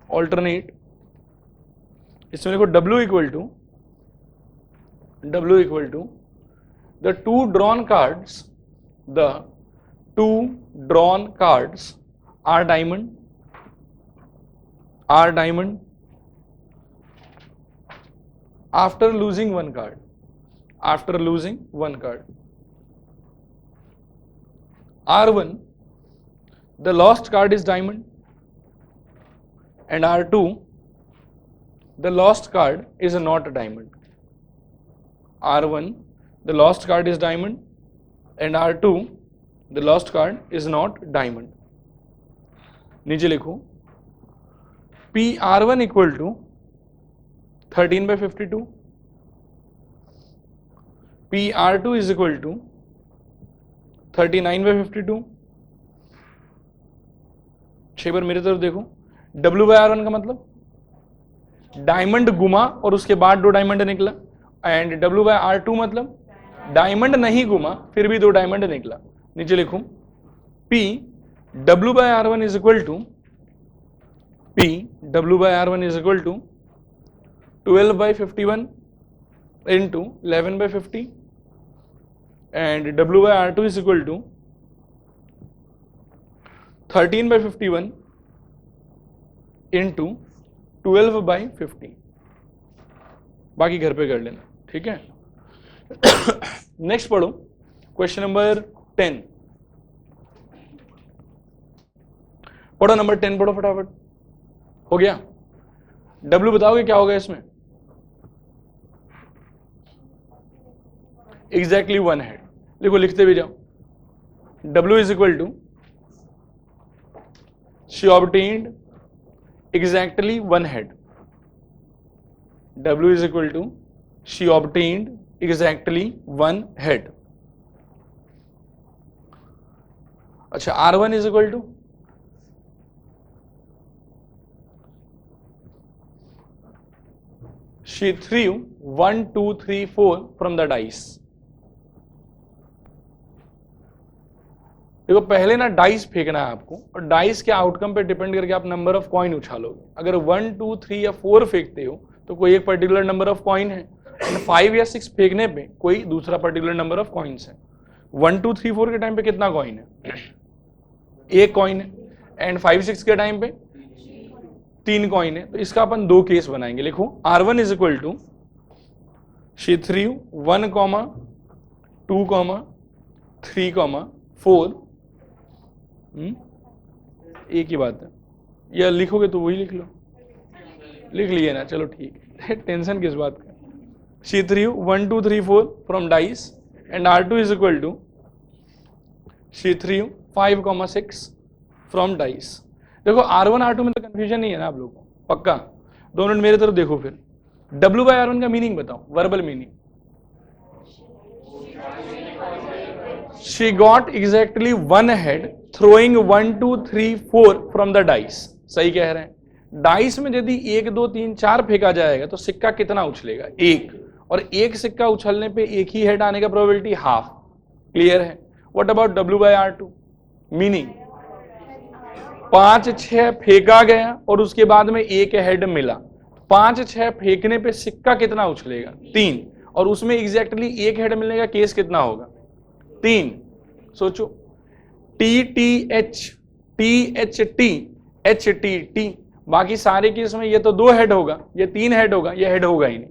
Speaker 1: ऑल्टरनेट। इसमें लिखो W equal to the two drawn drawn cards are diamond after losing one card. R1, the lost card is diamond, and R2, the lost card is not a diamond. R1, the lost card is diamond, and R2, the lost card is not diamond. नीचे लिखो P R1 equal to 13/52, P R2 is equal to 39/52. 6 बार मेरी तरफ देखो, W/R1 का मतलब डायमंड घुमा और उसके बाद 2 डायमंड निकला, एंड W/R2 मतलब डायमंड नहीं घुमा फिर भी 2 डायमंड निकला. नीचे लिखो P W/R1 is equal to 12/51 into 11/50, and W/R2 is equal to 13/51 into 12/50. बाकी घर पे कर लेना, ठीक है. नेक्स्ट पढ़ो क्वेश्चन नंबर 10. पढ़ो नंबर 10 पढ़ो फटाफट. हो गया. W बताओगे क्या होगा इसमें? Exactly 1 head. लिखो, लिखते भी जाओ. W is equal to she obtained exactly 1 head. W is equal to she obtained exactly 1 head. अच्छा, R1 is equal to she threw 1, 2, 3, 4 from the dice. देखो, पहले ना डाइस फेंकना है आपको, और डाइस के आउटकम पे डिपेंड करके आप नंबर ऑफ कॉइन उछालोगे. अगर 1, 2, 3 या 4 फेंकते हो तो कोई एक पर्टिकुलर नंबर ऑफ कॉइन है, एंड 5 या 6 फेंकने पे कोई दूसरा पर्टिकुलर नंबर ऑफ कॉइन्स है. 1, 2, 3, 4 के टाइम पे कितना कॉइन है? 1 कॉइन है. एंड 5, 6 के टाइम पे 3 कॉइन है. तो इसका अपन 2 केस बनाएंगे. लिखो, R1 is equal to she threw 1, 2, 3, 4. एक ही बात है, या लिखोगे तो वही लिख लो. लिख लिए ना, चलो ठीक है. टेंशन किस बात का. she threw 1, 2, 3, 4 from dice, and R2 is equal to she threw 5, 6 from dice. देखो, R1 R2 में तो कंफ्यूजन नहीं है ना आप लोगों को, पक्का. 2 मिनट मेरे तरफ देखो. फिर W/R1 का मीनिंग बताओ, verbal meaning. she got exactly 1 head throwing 1, 2, 3, 4 from the dice. सही कह रहे हैं. डाइस में यदि 1, 2, 3, 4 फेंका जाएगा तो सिक्का कितना उछलेगा? 1. और एक सिक्का उछलने पे एक ही हेड आने का प्रोबेबिलिटी हाफ. क्लियर है. What about W/R2? मीनिंग 5, 6 फेंका गया और उसके बाद में एक हेड मिला. 5, 6 फेंकने पे सिक्का कितना उछलेगा? 3. और उसमें एग्जैक्टली एक हेड मिलने का केस कितना होगा? 3. सोचो. TTH, THT, HTT. बाकी सारे केस में ये तो 2 हेड होगा, ये 3 हेड होगा, ये हेड होगा ही नहीं.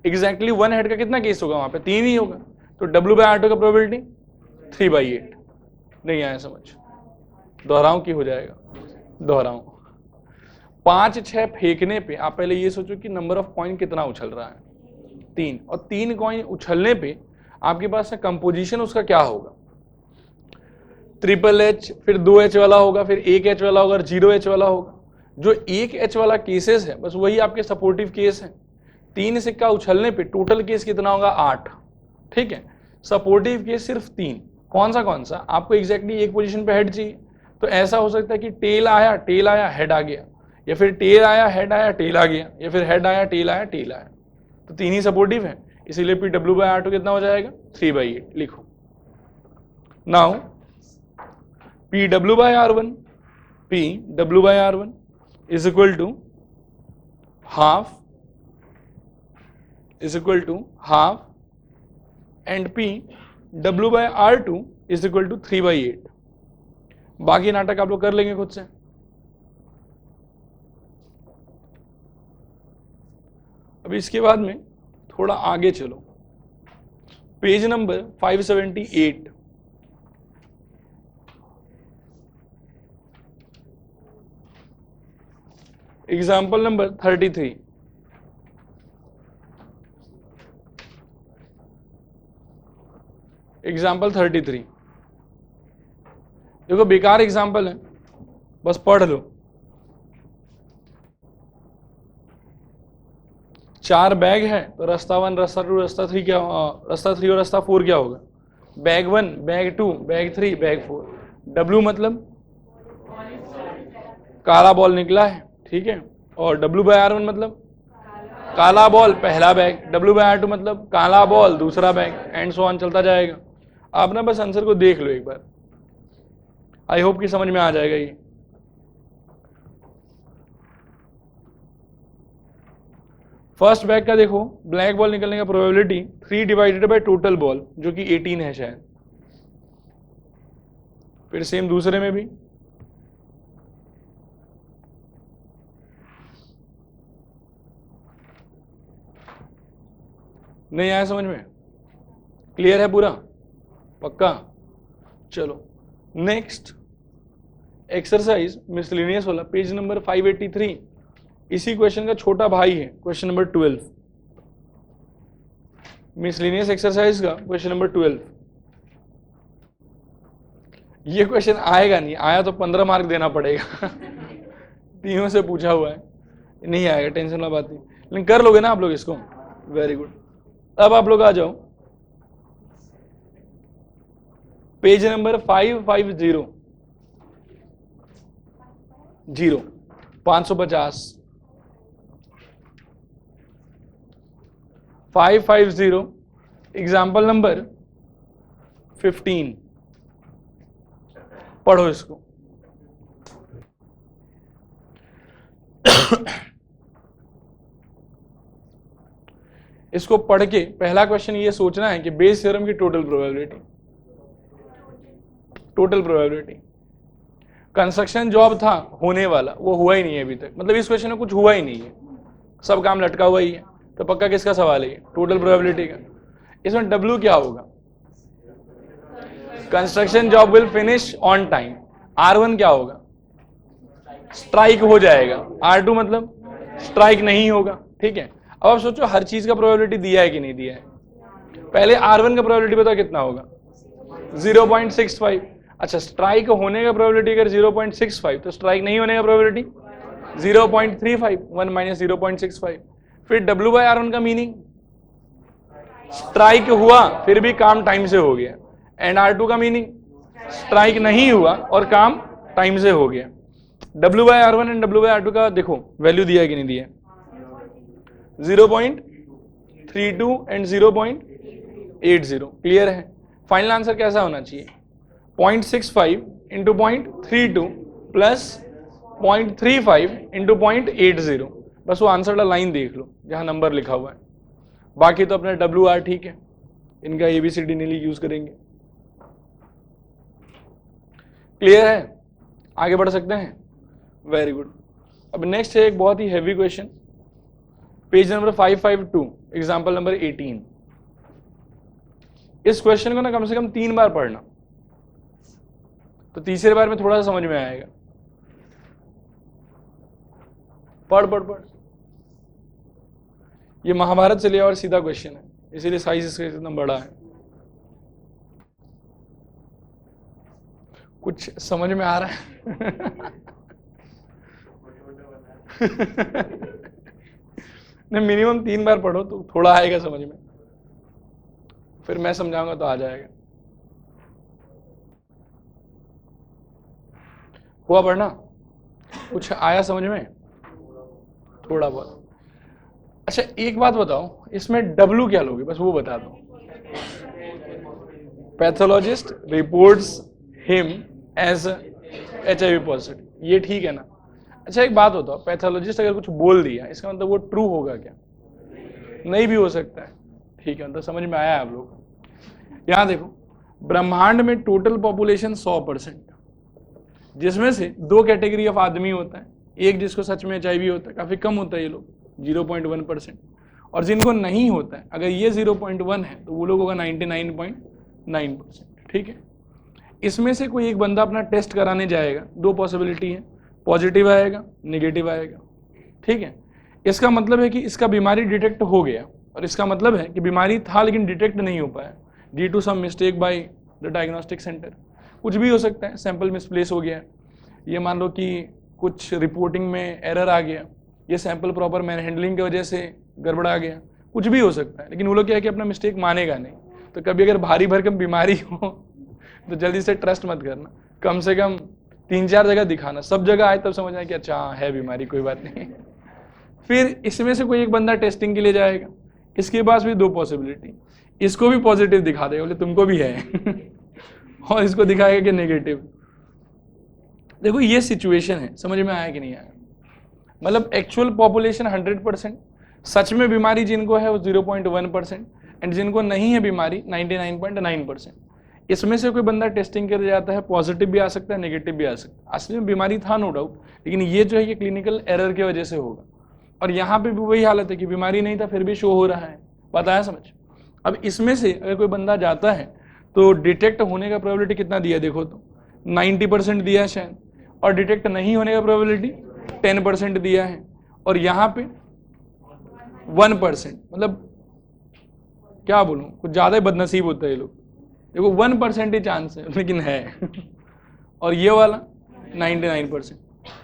Speaker 1: एग्जैक्टली 1 हेड का कितना केस होगा? वहां पे 3 ही होगा. तो W/R2 का प्रोबेबिलिटी 3/8. नहीं आया समझ? दोहराऊं की हो जाएगा? दोहराऊं. 5, 6 फेंकने पे आप पहले ये सोचो कि नंबर ऑफ कॉइन कितना उछल रहा है? 3. और 3 कॉइन उछलने पे आपके पास कंपोजिशन उसका क्या होगा? ट्रिपल एच, फिर 2H वाला होगा, फिर 1H वाला होगा, 0H वाला होगा. जो 1H वाला केसेस है बस वही आपके सपोर्टिव केस है. 3 सिक्का उछलने पे टोटल केस कितना होगा? 8. ठीक है. सपोर्टिव केस सिर्फ 3. कौन सा? आपको एग्जैक्टली एक पोजीशन पे हेड चाहिए. तो ऐसा हो सकता है कि टेल आया हेड आ गया, या फिर टेल आया हेड आया टेल आ गया, या फिर हेड आया टेल आया टेल आया. तो 3 ही सपोर्टिव है, इसीलिए PW/R2 कितना हो जाएगा? 3/8. लिखो. Now PW/R1 is equal to half and PW/R2 is equal to 3/8. बाकी नाटक आप लोग कर लेंगे खुद से। अभी इसके बाद में थोड़ा आगे चलो, page number 578, example number 33। Example 33 देखो, बेकार एग्जाम्पल है, बस पढ़ लो। 4 बैग है तो रास्ता 1, रास्ता 2, रास्ता 3 क्या, रास्ता 3 और रास्ता 4 क्या होगा? Bag 1, bag 2, bag 3, bag 4। W मतलब काला बॉल निकला है, ठीक है। और W/R1 मतलब काला बॉल पहला बैग, W/R2 मतलब काला बॉल दूसरा बैग, एंड सो ऑन चलता जाएगा। आप ना बस आंसर को देख लो एक बार, आई होप कि समझ में आ जाएगा ये। फर्स्ट बैग का देखो, ब्लैक बॉल निकलने का probability 3 divided by total ball जो कि 18 है शायद। फिर सेम दूसरे में भी, नहीं आया समझ में? क्लियर है पूरा? पक्का? चलो नेक्स्ट एक्सरसाइज मिसलेनियस वाला, पेज नंबर 583। इसी क्वेश्चन का छोटा भाई है क्वेश्चन नंबर 12, मिसलेनियस एक्सरसाइज का क्वेश्चन नंबर 12। ये क्वेश्चन आएगा नहीं, आया तो 15 मार्क देना पड़ेगा तीनों से पूछा हुआ है, नहीं आएगा, टेंशन वाली बात नहीं, लेकिन कर लोगे ना आप लोग इसको, वेरी गुड। अब आप लोग आ जाओ पेज नंबर 550, 550, 550, एग्जाम्पल नंबर 15। पढ़ो इसको इसको पढ़ के पहला क्वेश्चन ये सोचना है कि बेस थ्योरम की टोटल प्रोबेबिलिटी, कंस्ट्रक्शन जॉब था होने वाला, वो हुआ ही नहीं है अभी तक, मतलब इस क्वेश्चन में कुछ हुआ ही नहीं है, सब काम लटका हुआ ही है, तो पक्का किसका सवाल है? टोटल प्रोबेबिलिटी का। इसमें W क्या होगा? Construction job will finish on time. R1 क्या होगा? स्ट्राइक हो जाएगा। R2 मतलब स्ट्राइक नहीं होगा, ठीक है। अब आप सोचो हर चीज का प्रोबेबिलिटी दिया है कि नहीं दिया है। पहले R1 का प्रोबेबिलिटी बताओ कितना होगा? 0.65। अच्छा, स्ट्राइक होने का प्रोबेबिलिटी अगर 0.65 तो स्ट्राइक नहीं होने का प्रोबेबिलिटी 0.35, 1 माइनस 0.65। फिर W/R1 का मीनिंग स्ट्राइक हुआ फिर भी काम टाइम से हो गया, एंड R2 का मीनिंग स्ट्राइक नहीं हुआ और काम टाइम से हो गया। W/R1 एंड W/R2 का देखो वैल्यू दिया है कि नहीं दिया? 0.32 एंड 0.80। क्लियर है? फाइनल आंसर कैसा होना चाहिए? 0.65 इंटू 0.32 प्लस 0.35 इंटू 0.80। बस वो आंसर वाला लाइन देख लो जहां नंबर लिखा हुआ है, बाकी तो अपने WR ठीक है, इनका ABCD नीली यूज करेंगे। क्लियर है? आगे बढ़ सकते हैं? Very good. अब नेक्स्ट है एक बहुत ही heavy question, page number 552, example number 18। इस क्वेश्चन को ना कम से कम 3 बार पढ़ना, तो तीसरे बार में थोड़ा सा समझ में आएगा। पढ़ पढ़ पढ़। ये महाभारत से लिया और सीधा क्वेश्चन है, इसीलिए साइज इसका इतना बड़ा है। कुछ समझ में आ रहा है? नहीं, मिनिमम 3 बार पढ़ो तो थोड़ा आएगा समझ में, फिर मैं समझाऊंगा तो आ जाएगा। हुआ पढ़ना? कुछ आया समझ में? थोड़ा बहुत। अच्छा एक बात बताओ, इसमें W क्या लोगे, बस वो बता दो। Pathologist reports him as HIV positive, ये ठीक है ना? अच्छा एक बात बताओ, पैथोलॉजिस्ट अगर कुछ बोल दिया इसका मतलब वो ट्रू होगा क्या? नहीं भी हो सकता है, ठीक है, मतलब समझ में आया आप लोग। यहां देखो, ब्रह्मांड में टोटल पॉपुलेशन 100%, जिसमें से 2 कैटेगरी ऑफ आदमी होता है, एक जिसको सच में HIV होता है, काफी कम होता है ये लोग 0.1%, और जिनको नहीं होता है, अगर ये 0.1 है तो वो लोग होगा 99.9%। ठीक है, इसमें से कोई एक बंदा अपना टेस्ट कराने जाएगा, 2 पॉसिबिलिटी है, पॉजिटिव आएगा, नेगेटिव आएगा। ठीक है, इसका मतलब है कि इसका बीमारी डिटेक्ट हो गया, और इसका मतलब है कि बीमारी था लेकिन डिटेक्ट नहीं हो पाया due to some mistake by the diagnostic centre. कुछ भी हो सकता है, सैंपल मिसप्लेस हो गया, ये मान लो कि कुछ रिपोर्टिंग में एरर आ गया, ये सैंपल प्रॉपर मैन हैंडलिंग की वजह से गड़बड़ा गया, कुछ भी हो सकता है। लेकिन वो लोग क्या है कि अपना मिस्टेक मानेगा नहीं। तो कभी अगर भारी भरकम बीमारी हो तो जल्दी से ट्रस्ट मत करना, कम से कम 3-4 जगह दिखाना, सब जगह आए तब समझना कि अच्छा है बीमारी, कोई बात नहीं। फिर इसमें से कोई एक बंदा टेस्टिंग के लिए जाएगा, इसके पास भी 2 पॉसिबिलिटी, इसको भी पॉजिटिव दिखा देगा, बोले तुमको भी है और इसको दिखाएगा कि नेगेटिव। देखो ये सिचुएशन है, समझ में आया कि नहीं आया? मतलब एक्चुअल पॉपुलेशन 100%, सच में बीमारी जिनको है वो 0.1%, एंड जिनको नहीं है बीमारी 99.9%। इसमें से कोई बंदा टेस्टिंग कर जाता है, पॉजिटिव भी आ सकता है, नेगेटिव भी आ सकता है। असली में बीमारी था नो डाउट, लेकिन ये जो है ये क्लिनिकल एरर की वजह से होगा। और यहाँ पे भी वही हालत है कि बीमारी नहीं था फिर भी शो हो रहा है। बात आया समझ? अब इसमें से अगर कोई बंदा जाता है तो डिटेक्ट होने का प्रोबेबिलिटी कितना दिया देखो तो 90% दिया है शायद, और डिटेक्ट नहीं होने का प्रोबेबिलिटी 10% दिया है, और यहाँ पे 1%। मतलब क्या बोलूं, कुछ ज्यादा ही बदनसीब होता है ये लोग। देखो 1% ही चांस है लेकिन है और ये वाला 99%।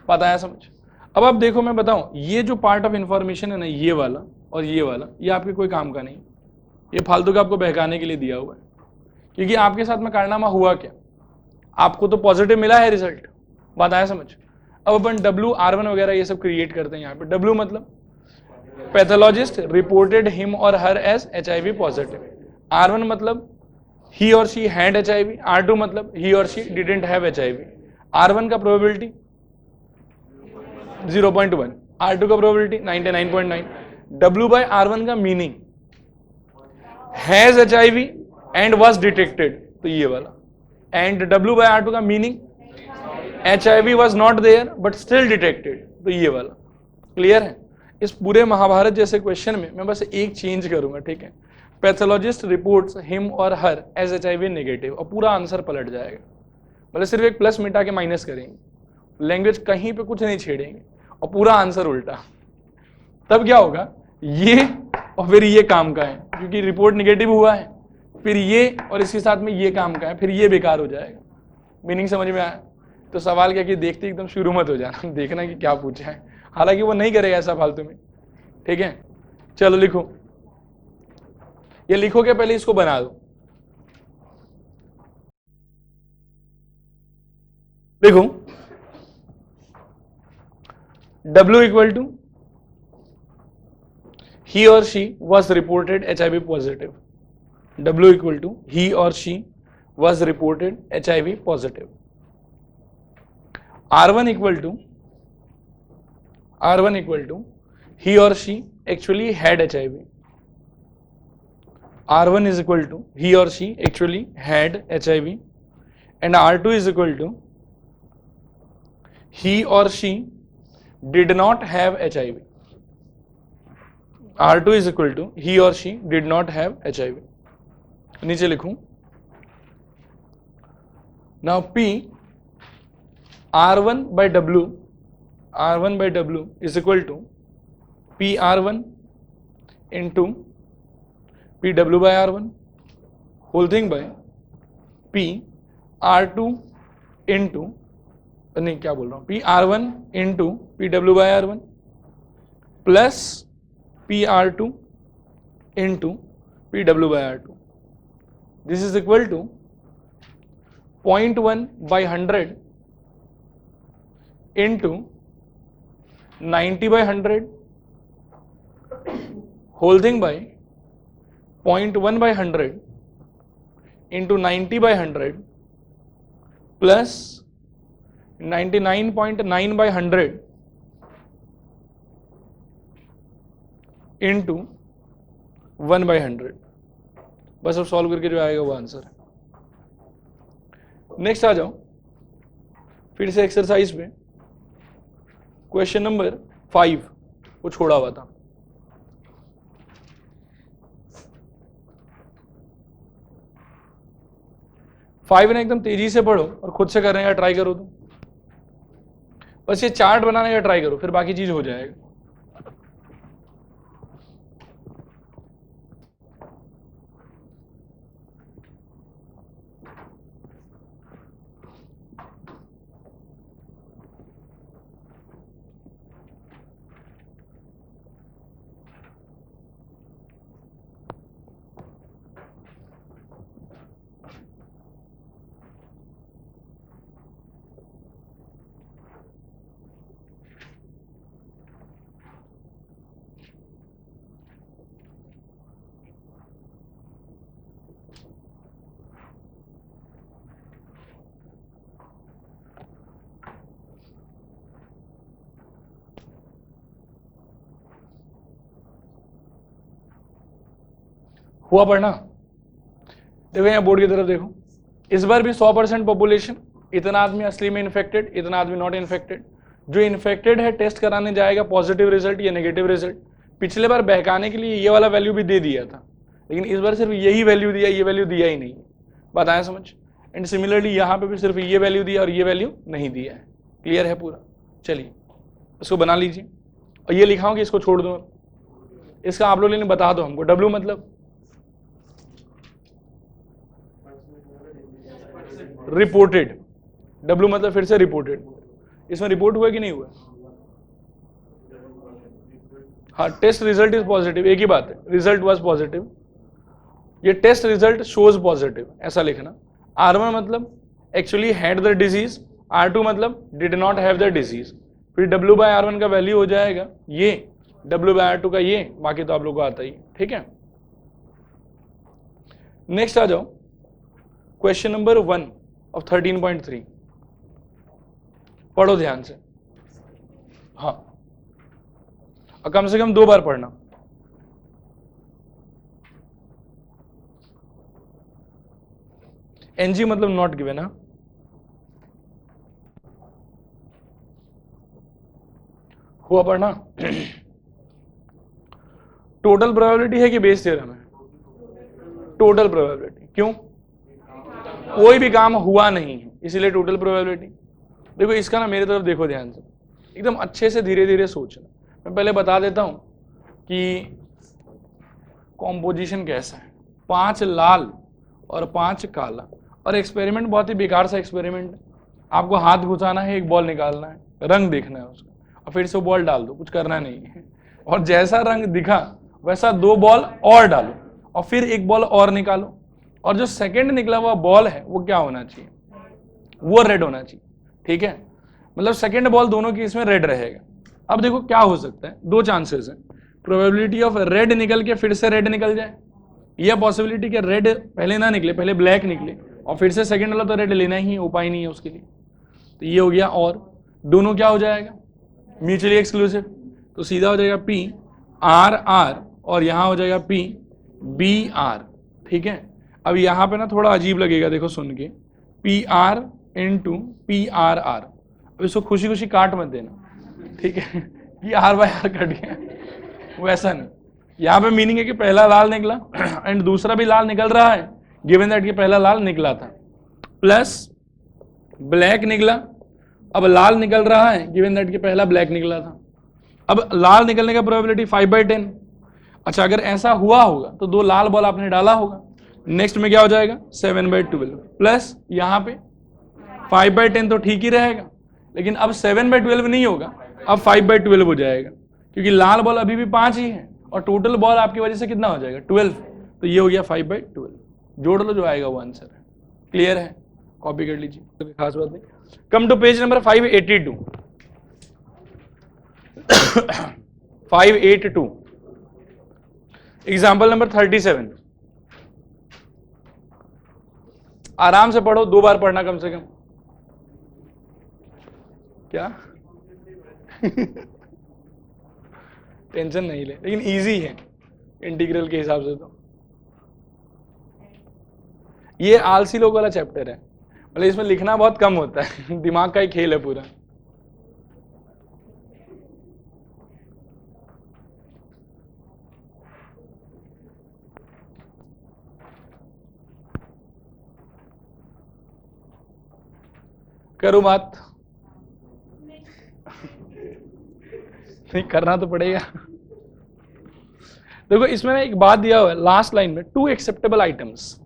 Speaker 1: पता है समझ? अब आप देखो मैं बताऊं, ये जो पार्ट ऑफ इंफॉर्मेशन है ना, ये वाला और ये वाला, ये आपके कोई काम का नहीं, ये फालतू का आपको बहकाने के लिए दिया हुआ है। क्योंकि आपके साथ में कारनामा हुआ क्या, आपको तो पॉजिटिव मिला है रिजल्ट। बात आया समझ? अब अपन WR1 वगैरह ये सब क्रिएट करते हैं यहाँ पे। W मतलब पैथोलॉजिस्ट रिपोर्टेड हिम और हर एज HIV पॉजिटिव। R1 मतलब ही और शी हैड HIV। R2 मतलब ही और she didn't have HIV। R1 का प्रोबेबिलिटी 0.1, R2 का प्रोबेबिलिटी 99.9। W/R1 का meaning has HIV and was detected, तो ये वाला। एंड W/R2 का meaning HIV was not there but still detected, तो ये वाला। क्लियर है? इस पूरे महाभारत जैसे क्वेश्चन में मैं बस एक चेंज करूंगा, ठीक है? पैथोलॉजिस्ट रिपोर्ट्स हिम और हर एज HIV नेगेटिव, और पूरा आंसर पलट जाएगा। मतलब सिर्फ एक प्लस मिटा के माइनस करेंगे, लैंग्वेज कहीं पे कुछ नहीं छेड़ेंगे, और पूरा आंसर उल्टा। तब क्या होगा, ये और फिर ये काम का है क्योंकि रिपोर्ट नेगेटिव हुआ है, फिर ये और इसके साथ में ये काम का है, फिर ये बेकार हो जाएगा। मीनिंग समझ में आया? तो सवाल क्या कि देखते एकदम शुरू मत हो जाना, देखना कि क्या पूछा है, हालांकि वो नहीं करेगा ऐसा फालतू में। ठीक है, चलो लिखो, ये लिखो के पहले इसको बना दो। देखो W equal to he or she was reported HIV positive. W equal to he or she was reported HIV positive. R1 equal to he or she actually had HIV. R1 is equal to he or she actually had HIV, and R2 is equal to he or she did not have HIV. R2 is equal to he or she did not have HIV. नीचे लिखूं, now P R1 by W is equal to PR1 into PW by R1 whole thing by P R2 into, नहीं क्या बोल रहा हूं, PR1 into PW by R1 plus PR2 into PW by R2. This is equal to 0.1 by 100 into 90 by 100 whole thing by 0.1 by 100 into 90 by 100 plus 99.9 by 100 into 1 by 100। बस अब सॉल्व करके जो आएगा वो आंसर है। नेक्स्ट आ जाओ, फिर से एक्सरसाइज पे क्वेश्चन नंबर 5 वो छोड़ा हुआ था। फाइव ने एकदम तेजी से पढ़ो और खुद से करने का ट्राई करो। तो बस ये चार्ट बनाने का ट्राई करो, फिर बाकी चीज हो जाएगा। हुआ पढ़ना? देखो यहाँ बोर्ड की तरफ देखो, इस बार भी 100% पॉपुलेशन, इतना आदमी असली में इन्फेक्टेड, इतना आदमी नॉट इन्फेक्टेड। जो इन्फेक्टेड है टेस्ट कराने जाएगा, पॉजिटिव रिजल्ट या नेगेटिव रिजल्ट। पिछले बार बहकाने के लिए ये वाला वैल्यू भी दे दिया था, लेकिन इस बार सिर्फ यही वैल्यू दिया, ये वैल्यू दिया ही नहीं। बताएं समझ? एंड सिमिलरली यहाँ पे भी सिर्फ ये वैल्यू दिया और ये वैल्यू नहीं दिया है। क्लियर है पूरा? चलिए इसको बना लीजिए और ये लिखा हूँ कि इसको छोड़ दो। इसका आप लोग बता दो हमको। डब्ल्यू मतलब रिपोर्टेड, डब्ल्यू मतलब फिर से रिपोर्टेड। इसमें रिपोर्ट हुआ कि नहीं हुआ? हाँ, टेस्ट रिजल्ट इज पॉजिटिव, एक ही बात है, रिजल्ट वाज पॉजिटिव। ये टेस्ट रिजल्ट शोज पॉजिटिव, ऐसा लिखना। R1 मतलब actually had the disease, R2 मतलब did not have the disease. फिर W/R1 का वैल्यू हो जाएगा ये, W/R2 का ये, बाकी तो आप लोग को आता ही। ठीक है, नेक्स्ट आ जाओ क्वेश्चन नंबर 1 ऑफ 13.3। पढ़ो ध्यान से, हाँ, और कम से कम 2 बार पढ़ना। NG मतलब नॉट गिवन है। हुआ पढ़ना? टोटल प्रोबेबिलिटी है कि बेस थ्योरम है? Total probability. क्यों? कोई भी काम हुआ नहीं है इसीलिए टोटल प्रोबेबिलिटी। देखो इसका ना मेरी तरफ देखो ध्यान से, एकदम अच्छे से धीरे धीरे सोचना। मैं पहले बता देता हूं कि कॉम्पोजिशन कैसा है। 5 लाल और 5 काला, और एक्सपेरिमेंट बहुत ही बेकार सा एक्सपेरिमेंट है। आपको हाथ घुसाना है, एक बॉल निकालना है, रंग देखना है उसका, और फिर से बॉल डाल दो, कुछ करना नहीं है। और जैसा रंग दिखा वैसा 2 बॉल और डालो, और फिर एक बॉल और निकालो, और जो सेकंड निकला हुआ बॉल है वो क्या होना चाहिए? वो रेड होना चाहिए। ठीक है, मतलब सेकंड बॉल दोनों की इसमें रेड रहेगा। अब देखो क्या हो सकता है, 2 चांसेस है। प्रोबेबिलिटी ऑफ रेड निकल के फिर से रेड निकल जाए, या पॉसिबिलिटी कि रेड पहले ना निकले, पहले ब्लैक निकले और फिर से सेकंड वाला तो रेड लेना ही है, उपाय नहीं है उसके लिए। तो ये हो गया, और दोनों क्या हो जाएगा? Mutually exclusive. तो सीधा हो जाएगा P/R और यहां हो जाएगा P/B/R। ठीक है, अब यहां पे ना थोड़ा अजीब लगेगा, देखो सुन के, PR × PRR। अब इसको खुशी खुशी काट मत देना, ठीक है, कि R/R कट गया, वैसा नहीं। यहाँ पे मीनिंग है कि पहला लाल निकला एंड दूसरा भी लाल निकल रहा है, गिवन दैट कि पहला लाल निकला था, प्लस ब्लैक निकला, अब लाल निकल रहा है, गिवन दैट कि पहला ब्लैक निकला था। अब लाल निकलने का प्रोबेबिलिटी 5/10। अच्छा, अगर ऐसा हुआ होगा तो 2 लाल बॉल आपने डाला होगा, नेक्स्ट में क्या हो जाएगा? 7/12 प्लस यहाँ पे 5/10 तो ठीक ही रहेगा, लेकिन अब 7/12 नहीं होगा, अब 5/12 हो जाएगा, क्योंकि लाल बॉल अभी भी 5 ही है और टोटल बॉल आपकी वजह से कितना हो जाएगा? 12। तो ये हो गया 5/12। जोड़ लो, जो आएगा वो आंसर है। क्लियर है? कॉपी कर लीजिए, कोई खास बात नहीं। Come to page number 582। 582 example number 37। आराम से पढ़ो, 2 बार पढ़ना कम से कम। क्या? टेंशन नहीं ले, लेकिन इजी है इंटीग्रल के हिसाब से। तो ये आलसी लोग वाला चैप्टर है, मतलब इसमें लिखना बहुत कम होता है, दिमाग का ही खेल है पूरा। करो बात, नहीं करना तो पड़ेगा। देखो इसमें ना एक बात दिया हुआ है लास्ट लाइन में, 2 एक्सेप्टेबल आइटम्स,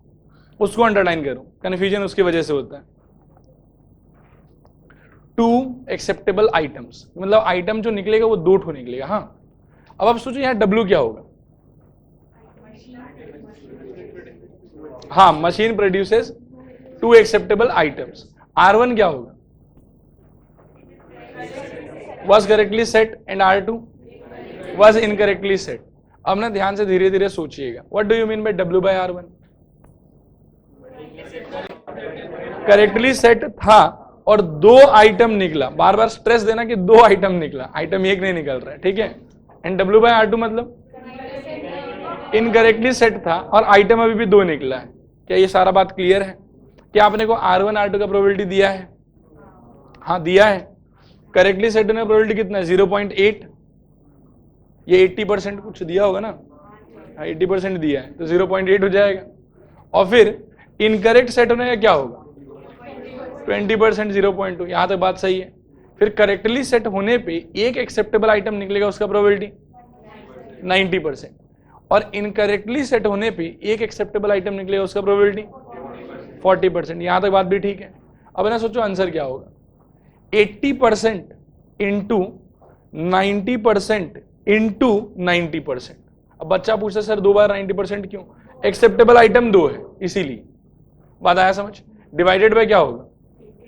Speaker 1: उसको अंडरलाइन करो, कंफ्यूजन उसकी वजह से होता है। 2 एक्सेप्टेबल आइटम्स मतलब आइटम जो निकलेगा वो 2 ठो निकलेगा। हाँ, अब आप सोचो यहाँ W क्या होगा। हाँ, machine produces 2 acceptable items. R1 क्या होगा, was correctly set and R2 was incorrectly set। अब ना ध्यान से धीरे धीरे सोचिएगा, what do you mean by W by R1? Correctly set था और 2 आइटम निकला, बार बार स्ट्रेस देना कि 2 आइटम निकला, आइटम एक नहीं निकल रहा है, ठीक है। एंड W by R2 मतलब इनकरेक्टली सेट था और आइटम अभी भी 2 निकला है। क्या ये सारा बात क्लियर है? क्या आपने को R1 R2 का प्रोबेबिलिटी दिया है? हाँ दिया है। करेक्टली सेट होने का प्रोबेबिलिटी कितना है? 0.8। ये 80% कुछ दिया होगा ना, 80% दिया है तो 0.8 हो जाएगा। और फिर इनकरेक्ट सेट होने का क्या होगा? 20%, 0.2। यहां तक बात सही है। फिर करेक्टली सेट होने पे एक एक्सेप्टेबल आइटम निकलेगा, उसका प्रोबेबिलिटी 90%। और इनकरेक्टली सेट होने पे एक एक्सेप्टेबल आइटम निकलेगा, उसका प्रोबेबिलिटी 40%। यहां तक बात भी ठीक है। अब ना सोचो आंसर क्या होगा, 80% इंटू 90% इंटू 90%। अब बच्चा पूछता सर 2 बार 90% क्यों? एक्सेप्टेबल आइटम 2 है इसीलिए। बात आया समझ? डिवाइडेड बाय क्या होगा,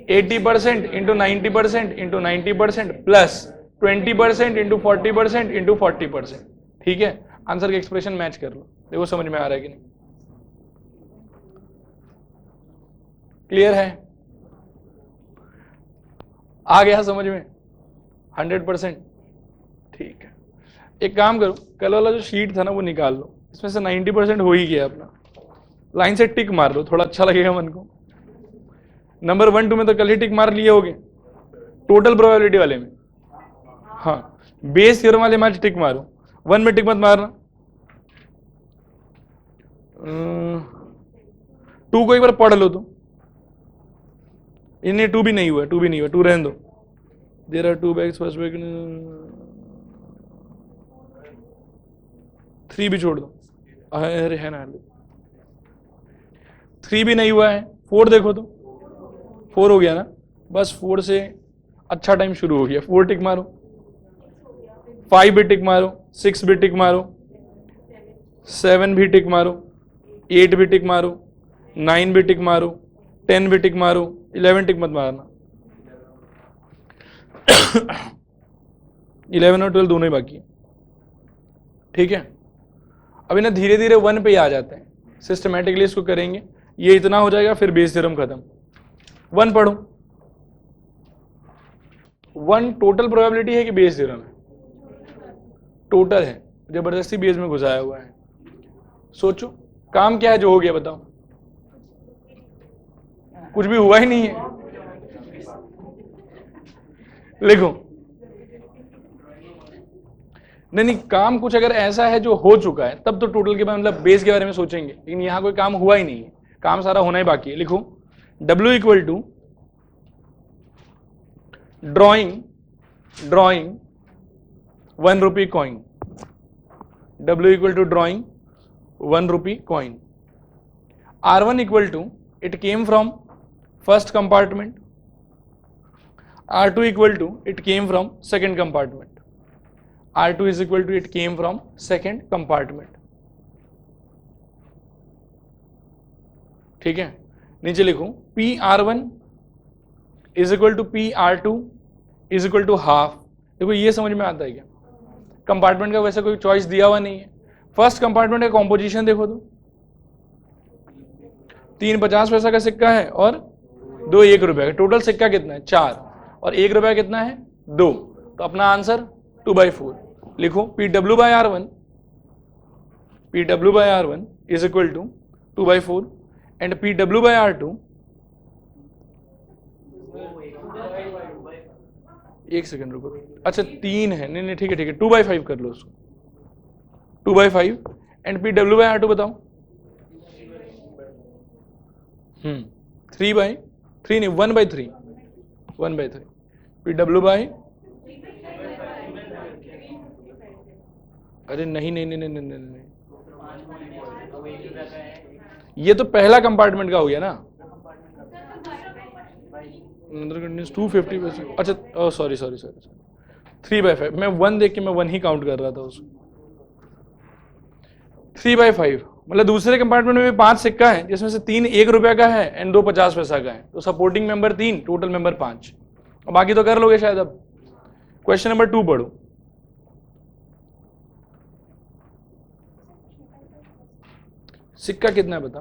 Speaker 1: 80% into 90% into 90% plus 20% into 40% into 40%। ठीक है, आंसर का एक्सप्रेशन मैच कर लो, देखो समझ में आ रहा है कि नहीं। क्लियर है? आ गया समझ में 100%? ठीक है, एक काम करो, कल वाला जो शीट था ना वो निकाल लो, इसमें से 90% हो ही गया अपना, लाइन से टिक मार लो, थोड़ा अच्छा लगेगा मन को। नंबर 1 2 में तो कल ही टिक मार लिए होगे, टोटल प्रोबेबिलिटी वाले में। हाँ, बेस थ्योरम वाले में टिक मारो, 1 में टिक मत मारना। 2 को एक बार पढ़ लो तो, इन्हें 2 भी नहीं हुआ, 2 भी नहीं हुआ, 2 रहने दो। There are 2 bags first bag, 3 भी छोड़ दो, अरे है ना, 3 भी नहीं हुआ है। 4 देखो तो, 4 हो गया ना, बस 4 से अच्छा टाइम शुरू हो गया, 4 टिक मारो। 5 भी टिक मारो, 6 भी टिक मारो, 7 भी टिक मारो, 8 भी टिक मारो, 9 भी टिक मारो, 10 भी टिक मारो, 11 टिक मत मारना। 11 और 12 दोनों ही बाकी है, ठीक है। अभी ना धीरे धीरे 1 पे ही आ जाते हैं, सिस्टमेटिकली इसको करेंगे, ये इतना हो जाएगा, फिर बेस थ्योरम खत्म। 1 पढ़ो, 1 टोटल प्रोबेबिलिटी है कि बेस थ्योरम है? टोटल है, जबरदस्ती बेस में घुसाया हुआ है। सोचो काम क्या है जो हो गया, बताओ। कुछ भी हुआ ही नहीं है, लिखो। नहीं, काम कुछ अगर ऐसा है जो हो चुका है तब तो टोटल के बारे मतलब बेस के बारे में सोचेंगे, लेकिन यहां कोई काम हुआ ही नहीं है, काम सारा होना ही बाकी है। लिखो W equal to drawing 1 rupee coin, W equal to drawing 1 rupee coin. R1 equal to it came from first compartment, R2 equal to it came from second compartment, R2 is equal to it came from second compartment। ठीक है, नीचे लिखो PR1 is equal to PR2 is equal to half। देखो ये समझ में आता है क्या? कंपार्टमेंट का वैसे कोई चॉइस दिया हुआ नहीं है। फर्स्ट कंपार्टमेंट का कॉम्पोजिशन देखो तो, 3 50 पैसा का सिक्का है और 2 1 रुपए का, टोटल सिक्का कितना है? 4, और 1 रुपया कितना है? 2, तो अपना आंसर 2/4। लिखो PW by R1 is equal to 2/4 and PW by R2 एक सेकंड रुको, अच्छा 3 है, नहीं नहीं ठीक है 2/5 कर लो उसको, 2/5 एंड PW/R2 बताओ। 3/3 नहीं 1/3 PW अरे नहीं नहीं नहीं नहीं नहीं नहीं नहीं, ये तो पहला कंपार्टमेंट का हो गया ना, अंदर कंटिन्यूस 250%, अच्छा सॉरी 3/5, मैं 1 देख के मैं 1 ही काउंट कर रहा था उसको। 3/5 मतलब दूसरे कंपार्टमेंट में भी 5 सिक्का है, जिसमें से 3 1 रुपया का है एंड 2 50 पैसा का है, तो सपोर्टिंग मेंबर 3, टोटल मेंबर 5, और बाकी तो कर लोगे शायद। अब क्वेश्चन नंबर 2 पढ़ो। सिक्का कितना है बता?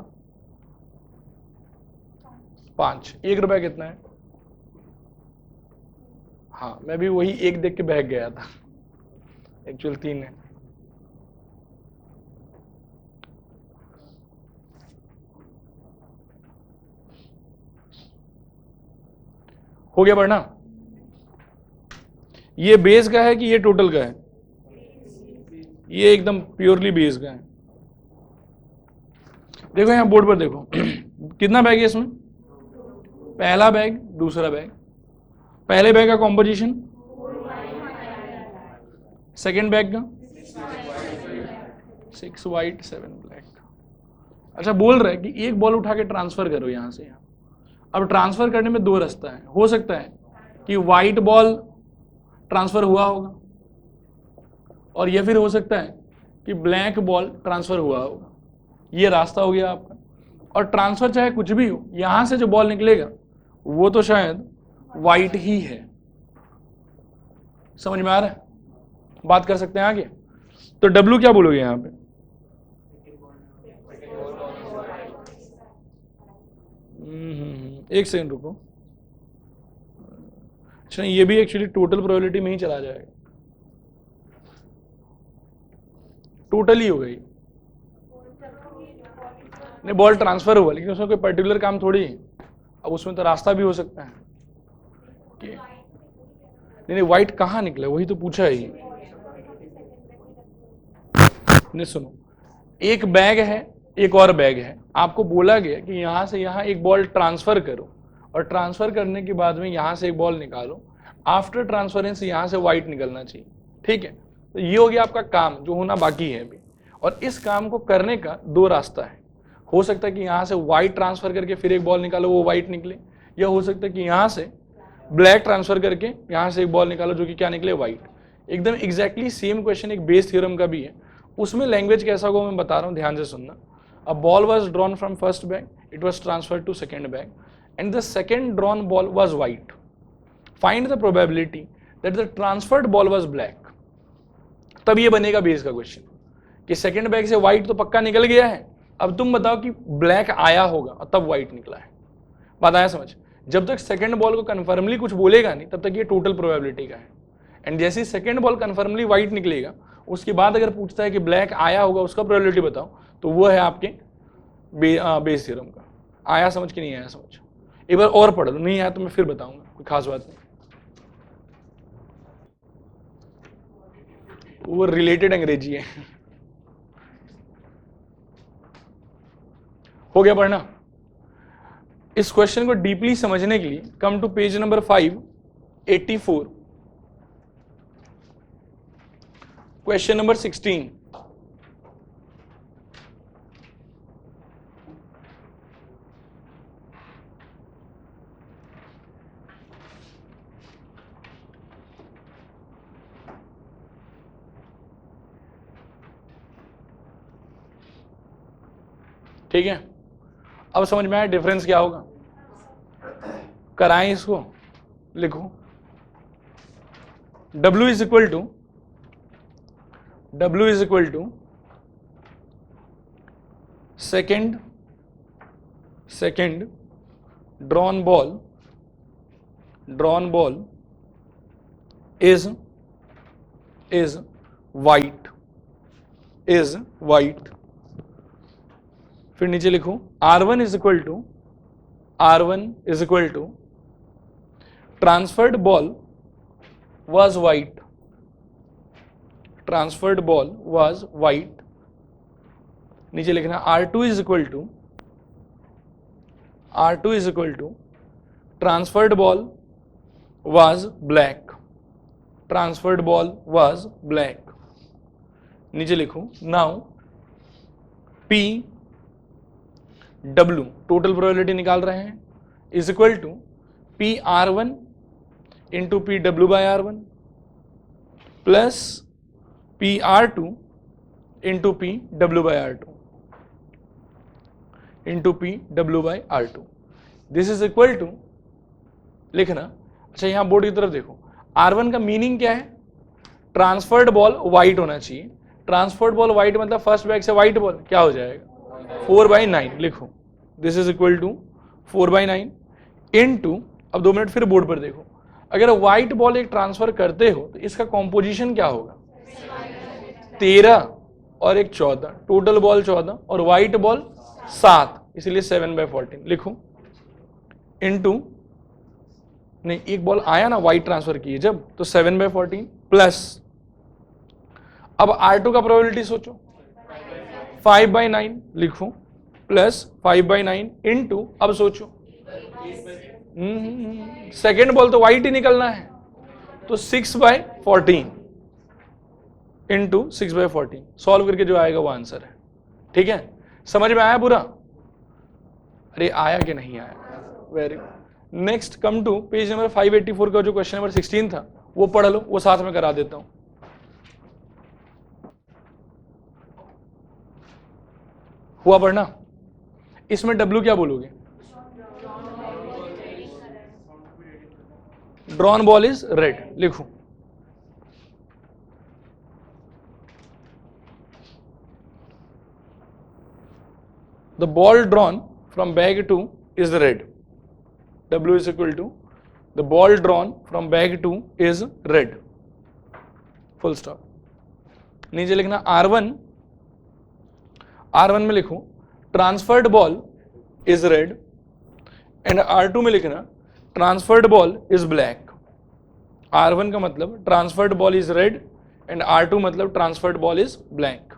Speaker 1: 5, 1 रुपया कितना है? हाँ मैं भी वही एक देख के बहक गया था, एक्चुअल 3 है। हो गया पढ़ना? ये बेस का है कि ये टोटल का है? ये एकदम प्योरली बेस का है। देखो यहां बोर्ड पर देखो कितना बैग है इसमें? पहला बैग, दूसरा बैग। पहले बैग का कॉम्पोजिशन, सेकेंड बैग का 6 व्हाइट 7 ब्लैक। अच्छा बोल रहा है कि एक बॉल उठा के ट्रांसफर करो यहां से यहाँ। अब ट्रांसफर करने में 2 रास्ता है, हो सकता है कि व्हाइट बॉल ट्रांसफर हुआ होगा, और या फिर हो सकता है कि ब्लैक बॉल ट्रांसफर हुआ होगा। ये रास्ता हो गया आपका। और ट्रांसफर चाहे कुछ भी हो, यहां से जो बॉल निकलेगा वो तो शायद व्हाइट ही है। समझ में आ रहा है? बात कर सकते हैं आगे। तो W क्या बोलोगे यहां पे? एक सेकंड रुको। अच्छा ये भी एक्चुअली टोटल प्रोबेबिलिटी में ही चला जाएगा, टोटल ही हो गई। नहीं बॉल ट्रांसफर हुआ, लेकिन उसमें कोई पर्टिकुलर काम थोड़ी है। अब उसमें तो रास्ता भी हो सकता है कि नहीं व्हाइट कहाँ निकला, वही तो पूछा ही। नहीं सुनो, एक बैग है, एक और बैग है, आपको बोला गया कि यहां से यहां एक बॉल ट्रांसफर करो, और ट्रांसफर करने के बाद में यहां से एक बॉल निकालो। आफ्टर ट्रांसफरेंस यहां से व्हाइट निकलना चाहिए, ठीक है? तो ये हो गया आपका काम जो होना बाकी है अभी। और इस काम को करने का 2 रास्ता है। हो सकता है कि यहां से व्हाइट ट्रांसफर करके फिर एक बॉल निकालो, वो व्हाइट निकले, या हो सकता है कि यहां से ब्लैक ट्रांसफर करके यहां से एक बॉल निकालो जो कि क्या निकले, व्हाइट। एकदम एग्जैक्टली सेम क्वेश्चन एक बेस थ्योरम का भी है, उसमें लैंग्वेज कैसा होगा मैं बता रहा हूं, ध्यान से सुनना। A ball was drawn from first bag, it was transferred to second bag, and the second drawn ball was white. Find the probability that the transferred ball was black. तब ये बनेगा बेस का क्वेश्चन कि सेकंड बैग से व्हाइट तो पक्का निकल गया है, अब तुम बताओ कि ब्लैक आया होगा और तब व्हाइट निकला है। बात आया समझ? जब तक सेकंड बॉल को कन्फर्मली कुछ बोलेगा नहीं, तब तक ये टोटल प्रोबेबिलिटी का है। एंड जैसे ही सेकंड बॉल कन्फर्मली व्हाइट निकलेगा, उसके बाद अगर पूछता है कि ब्लैक आया होगा, उसका प्रोबेबिलिटी बताओ, तो वो है आपके बेस थ्योरम का। आया समझ कि नहीं आया समझ? एक बार और पढ़ लो, नहीं आया तो मैं फिर बताऊंगा, कोई खास बात नहीं। वो रिलेटेड अंग्रेजी है। हो गया पढ़ना? इस क्वेश्चन को डीपली समझने के लिए come to page number 584, question number 16। ठीक है, अब समझ में आया डिफरेंस क्या होगा? कराएं इसको, लिखो W is equal to second drawn ball is white, फिर नीचे लिखो R1 is equal to transferred ball was white, transferred ball was white. नीचे लिखना R2 is equal to transferred ball was black, transferred ball was black. नीचे लिखो now P W total probability निकाल रहे हैं is equal to P R1 into P W by R1 plus P R2 into P W by R2 into P W by R2. This is equal to लिखना। अच्छा यहां बोर्ड की तरफ देखो, R1 का मीनिंग क्या है? ट्रांसफर्ड बॉल व्हाइट होना चाहिए। ट्रांसफर्ड बॉल व्हाइट मतलब फर्स्ट बैग से व्हाइट बॉल क्या हो जाएगा? 4/9 लिखो। This is equal to 4/9 into, अब 2 मिनट फिर बोर्ड पर देखो, अगर व्हाइट बॉल एक ट्रांसफर करते हो तो इसका कॉम्पोजिशन क्या होगा? 13 और एक 14, टोटल बॉल 14 और व्हाइट बॉल 7, इसलिए 7/14 लिखो इनटू, नहीं एक बॉल आया ना व्हाइट ट्रांसफर किए जब, तो 7/14 प्लस, अब R2 का प्रोबेबिलिटी सोचो 5/9 लिखो प्लस 5/9 इनटू, अब सोचो सेकेंड बॉल तो व्हाइट ही निकलना है, तो 6/14 इंटू 6/14 सॉल्व करके जो आएगा वो आंसर है। ठीक है, समझ में आया पूरा? अरे आया कि नहीं आया? Very good. Next come to page number 584 का जो क्वेश्चन नंबर 16 था वो पढ़ लो, वो साथ में करा देता हूं। हुआ पढ़ना? इसमें W क्या बोलोगे? ड्रॉन बॉल इज रेड लिखो। The ball drawn from bag 2 is red. W is equal to the ball drawn from bag 2 is red, full stop. नीचे लिखना R1 में लिखो transferred ball is red, and R2 में लिखना transferred ball is black. R1 का मतलब transferred ball is red and R2 मतलब ट्रांसफर्ड बॉल इज ब्लैक।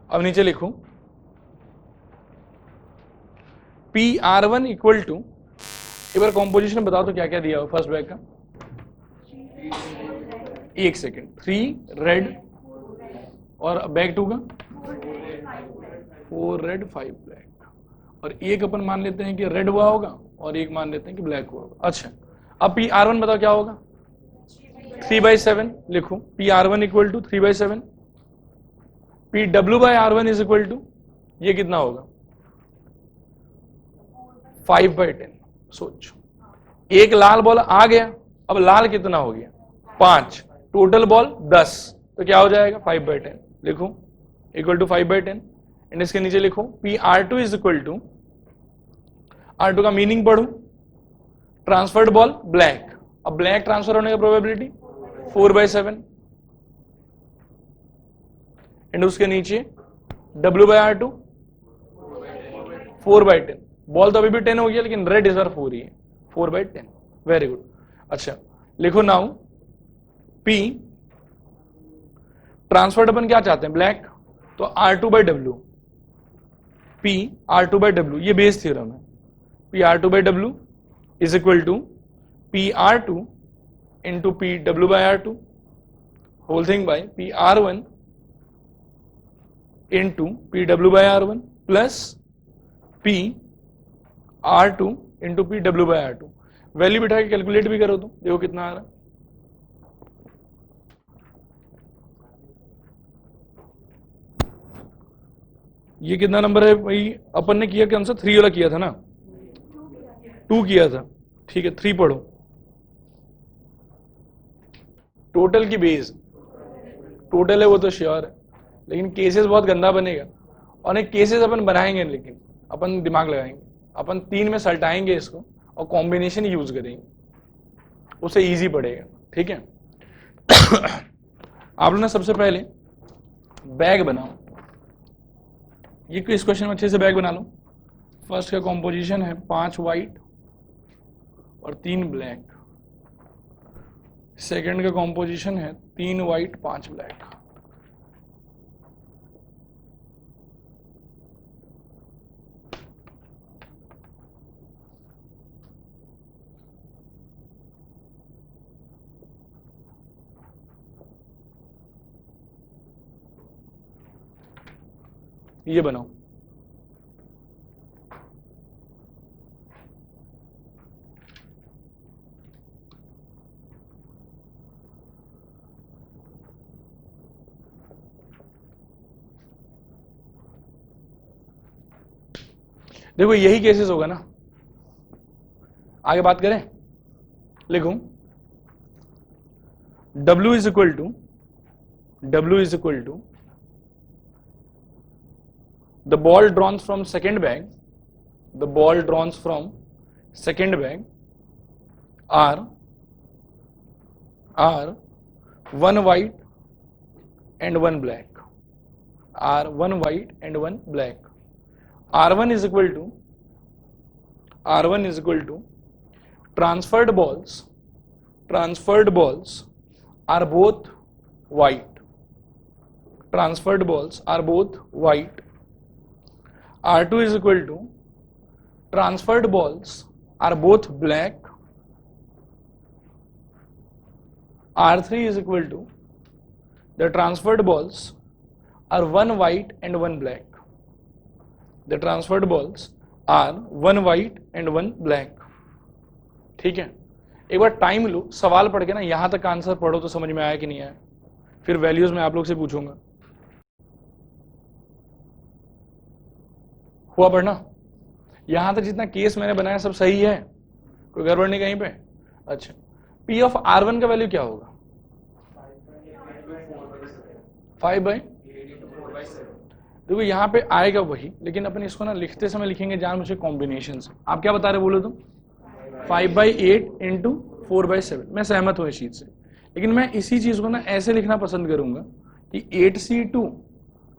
Speaker 1: अब नीचे लिखो PR1 इक्वल टू, एक बार कॉम्पोजिशन बताओ तो क्या क्या दिया हो फर्स्ट बैग का? एक सेकेंड, 3 रेड और बैग 2 का 4 रेड 5 ब्लैक, और एक अपन मान लेते हैं कि रेड हुआ होगा और एक मान लेते हैं कि ब्लैक हुआ होगा। अच्छा अब PR1 बताओ क्या होगा? 3/7 लिखो। PR1 equal to 3/7, PW by R1 is equal to, ये कितना होगा? 5/10। सोचो एक लाल बॉल आ गया, अब लाल कितना हो गया? 5, टोटल बॉल 10, तो क्या हो जाएगा? 5/10 लिखो इक्वल टू 5/10, एंड इसके नीचे लिखो PR2 is equal to, R2 का मीनिंग पढ़ो, ट्रांसफर्ड बॉल ब्लैक, अब ब्लैक ट्रांसफर होने का प्रोबेबिलिटी 4/7, एंड उसके नीचे W by R2 4/10। बॉल तो अभी भी 10 हो गया लेकिन रेड इस बार 4 ही है, 4/10। Very good. अच्छा लिखो नाउ P ट्रांसफर्ड अपन क्या चाहते हैं? ब्लैक, तो R2 by W, P R2 by W, ये बेस थ्योरम है। P R2 by W is equal to P R2 into P W by R2 whole thing by P R1 into P W by R1 plus P R2 into P W by R2। Value बिठा के कैलकुलेट भी करो तो देखो कितना आ रहा है। ये कितना नंबर है भाई? अपन ने किया कौन सा? 3 वाला किया था ना, 2 किया था। ठीक है 3 पढ़ो। टोटल की बेस टोटल है वो तो श्योर है, लेकिन केसेस बहुत गंदा बनेगा, और एक केसेस अपन बनाएंगे लेकिन अपन दिमाग लगाएंगे, अपन 3 में सल्टाएंगे इसको और कॉम्बिनेशन यूज करेंगे, उसे इजी पड़ेगा। ठीक है आप लोग ना सबसे पहले बैग बनाओ, ये इस क्वेश्चन में अच्छे से बैग बना लो। फर्स्ट का कॉम्पोजिशन है 5 व्हाइट और 3 ब्लैक, सेकंड का कॉम्पोजिशन है 3 वाइट 5 ब्लैक। ये बनाओ। देखो यही केसेस होगा ना। आगे बात करें, लिखूं W is equal to the ball drawn from second bag are 1 white and 1 black. R1 is equal to transferred balls are both white. R2 is equal to transferred balls are both black. R3 is equal to the transferred balls are 1 white and 1 black. ठीक है, एक बार टाइम लो, सवाल पढ़ के ना यहां तक आंसर पढ़ो तो समझ में आया कि नहीं आया, फिर वैल्यूज में आप लोग से पूछूंगा। हुआ पढ़ना? यहां तक जितना केस मैंने बनाया सब सही है, कोई गड़बड़ नहीं कहीं पे? अच्छा, P ऑफ R1 का वैल्यू क्या होगा? 5/। देखो यहाँ पे आएगा वही, लेकिन अपन इसको ना लिखते समय लिखेंगे जान मुझे कॉम्बिनेशन से। आप क्या बता रहे बोलो तुम? 5/8 इंटू 4/7। मैं सहमत हूँ इस चीज से, लेकिन मैं इसी चीज को ना ऐसे लिखना पसंद करूंगा कि 8C2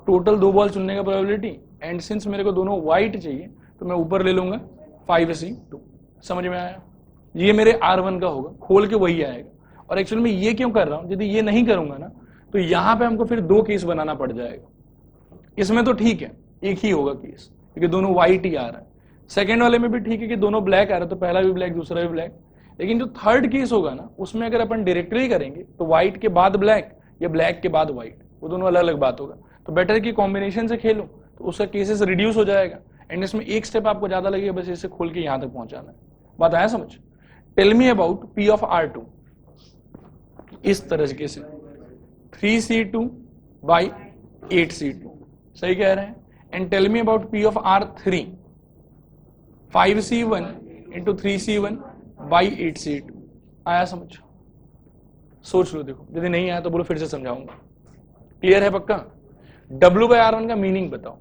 Speaker 1: टोटल 2 बॉल चुनने का प्रोबेबिलिटी, एंड सिंस मेरे को दोनों व्हाइट चाहिए तो मैं ऊपर ले लूंगा 5C2। समझ में आया? ये मेरे R1 का होगा, खोल के वही आएगा। और एक्चुअली मैं ये क्यों कर रहा हूं, यदि ये नहीं करूंगा ना तो यहां पे हमको फिर 2 केस बनाना पड़ जाएगा। इसमें तो ठीक है, एक ही होगा केस क्योंकि दोनों व्हाइट ही आ रहा है। सेकेंड वाले में भी ठीक है कि दोनों ब्लैक आ रहा है, तो पहला भी ब्लैक दूसरा भी ब्लैक। लेकिन जो थर्ड केस होगा ना उसमें अगर अपन डायरेक्टली करेंगे तो व्हाइट के बाद ब्लैक या ब्लैक के बाद व्हाइट, वो दोनों अलग अलग बात होगा। तो बेटर कि कॉम्बिनेशन से खेलो तो उसका केसेस रिड्यूस हो जाएगा, एंड इसमें एक स्टेप आपको ज्यादा लगेगा, बस इसे खोल के यहां तक पहुंचाना है। बात आया समझ? Tell me about P of R2 इस तरीके से 3C2/8C2, सही कह रहे हैं। And tell me about P of R3 5C1 into 3C1/8C2। आया समझ? सोच लो, देखो यदि नहीं आया तो बोलो फिर से समझाऊंगा। क्लियर है पक्का? W/R1 का मीनिंग बताओ,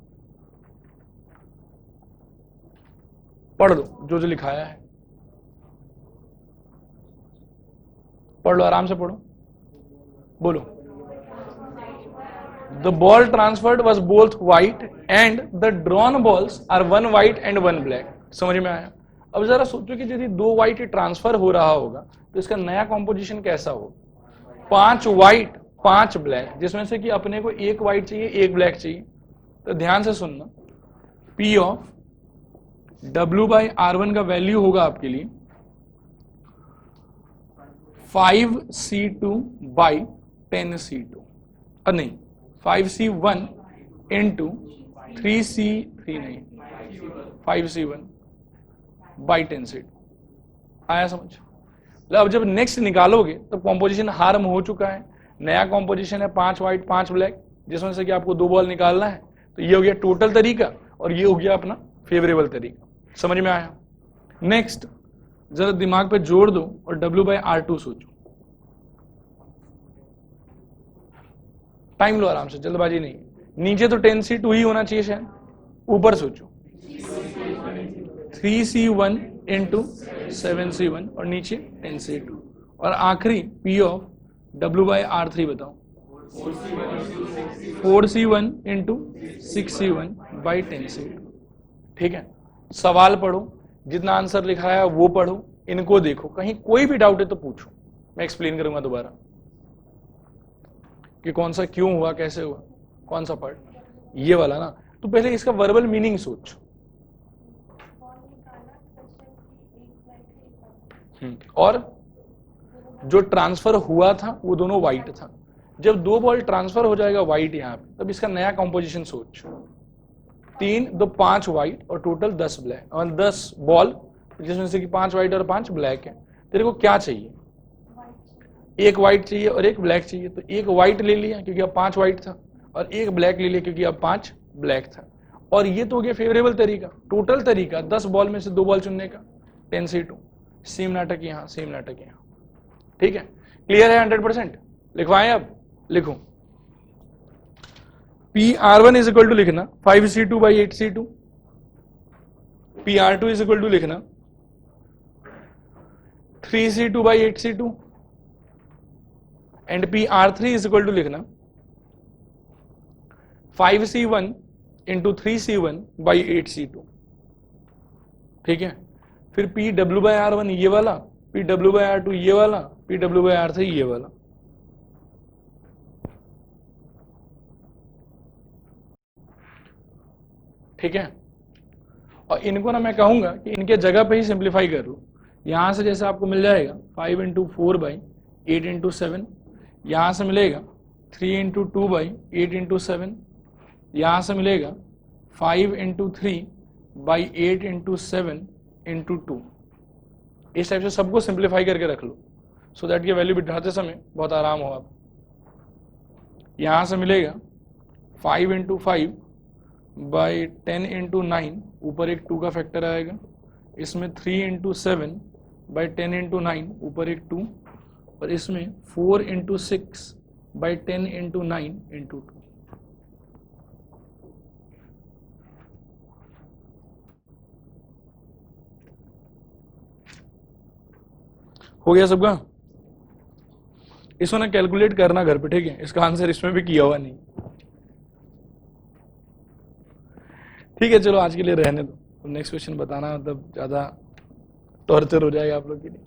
Speaker 1: पढ़ दो जो जो लिखाया है, पढ़ लो, आराम से पढ़ो, बोलो। The ball transferred was both white and the drawn balls are 1 white and 1 black। समझ में आया? अब जरा सोचो कि यदि 2 व्हाइट ट्रांसफर हो रहा होगा तो इसका नया कॉम्पोजिशन कैसा होगा? 5 व्हाइट 5 ब्लैक, जिसमें से कि अपने को 1 व्हाइट चाहिए 1 ब्लैक चाहिए। तो ध्यान से सुनना, P ऑफ W/R1 का वैल्यू होगा आपके लिए 5C2/10C2, नहीं 5C1 इंटू 3C3 नहीं 5C1/10C2। आया समझ? अब जब नेक्स्ट निकालोगे तो कॉम्पोजिशन हार्म हो चुका है, नया कॉम्पोजिशन है 5 व्हाइट 5 ब्लैक, जिसमें से कि आपको 2 बॉल निकालना है। तो ये हो गया टोटल तरीका और ये हो गया अपना फेवरेबल तरीका। समझ में आया? नेक्स्ट जरा दिमाग पे जोड़ दो और W/R2 सोचो। टाइम लो आराम से, जल्दबाजी नहीं। नीचे तो 10C2 ही होना चाहिए शायद, ऊपर सोचो 3C1 इंटू 7C1 और नीचे 10C2, और आखिरी P ऑफ W/R3 बताओ 4C1 इंटू 6C1/10C2। ठीक है, सवाल पढ़ो, जितना आंसर लिखा है वो पढ़ो, इनको देखो, कहीं कोई भी डाउट है तो पूछो। मैं एक्सप्लेन करूंगा दोबारा कि कौन सा क्यों हुआ, कैसे हुआ, कौन सा पार्ट, ये वाला ना। तो पहले इसका वर्बल मीनिंग सोच। और जो ट्रांसफर हुआ था वो दोनों व्हाइट था। जब 2 बॉल ट्रांसफर हो जाएगा व्हाइट यहाँ पे, तब इसका नया कॉम्पोजिशन सोच। 3 2 5 व्हाइट और टोटल 10 ब्लैक, और 10 बॉल जिसमें से कि 5 व्हाइट और 5 ब्लैक है। तेरे को क्या चाहिए? एक व्हाइट चाहिए और एक ब्लैक चाहिए। तो एक व्हाइट ले लिया क्योंकि अब 5 व्हाइट था, और एक ब्लैक ले लिया क्योंकि अब 5 ब्लैक था। और ये तो हो गया फेवरेबल तरीका। टोटल तरीका 10 बॉल में से 2 बॉल चुनने का, 10C2। सेम नाटक यहाँ, सेम नाटक यहाँ। ठीक है, क्लियर है 100%? लिखवाएं अब, लिखो। PR1 इज इक्वल टू लिखना 5C2 by 8C2। PR2 is equal to लिखना 3C2 by 8C2। And PR3 is equal to लिखना 5C1 into 3C1 by 8C2। ठीक है, फिर PW बाई R1 ये वाला, PW बाई R2 ये वाला, PW बाई R3 ये वाला। ठीक है, और इनको ना मैं कहूंगा कि इनके जगह पे ही सिंप्लीफाई कर लो। यहां से जैसे आपको मिल जाएगा 5 इंटू 4 बाई 8 इंटू 7, यहां से मिलेगा 3 इंटू 2 बाई 8 इंटू 7, यहां से मिलेगा 5 इंटू 3 बाई 8 इंटू 7 इंटू 2। इस टाइप से सबको सिंप्लीफाई करके रख लो, सो दैट ये वैल्यू बिठाते समय बहुत आराम हो आप। यहां से मिलेगा 5 इंटू 5 बाई 10 इंटू 9, ऊपर एक 2 का फैक्टर आएगा। इसमें 3 इंटू 7 बाई 10 इंटू 9, ऊपर एक 2, और इसमें 4 इंटू 6 बाई 10 इंटू 9 इंटू 2। हो गया सबका? इसको ना कैलकुलेट करना घर पे, ठीक है? इसका आंसर इसमें भी किया हुआ नहीं। ठीक है, चलो आज के लिए रहने दो। नेक्स्ट क्वेश्चन बताना, मतलब ज्यादा टॉर्चर हो जाएगा आप लोग के लिए।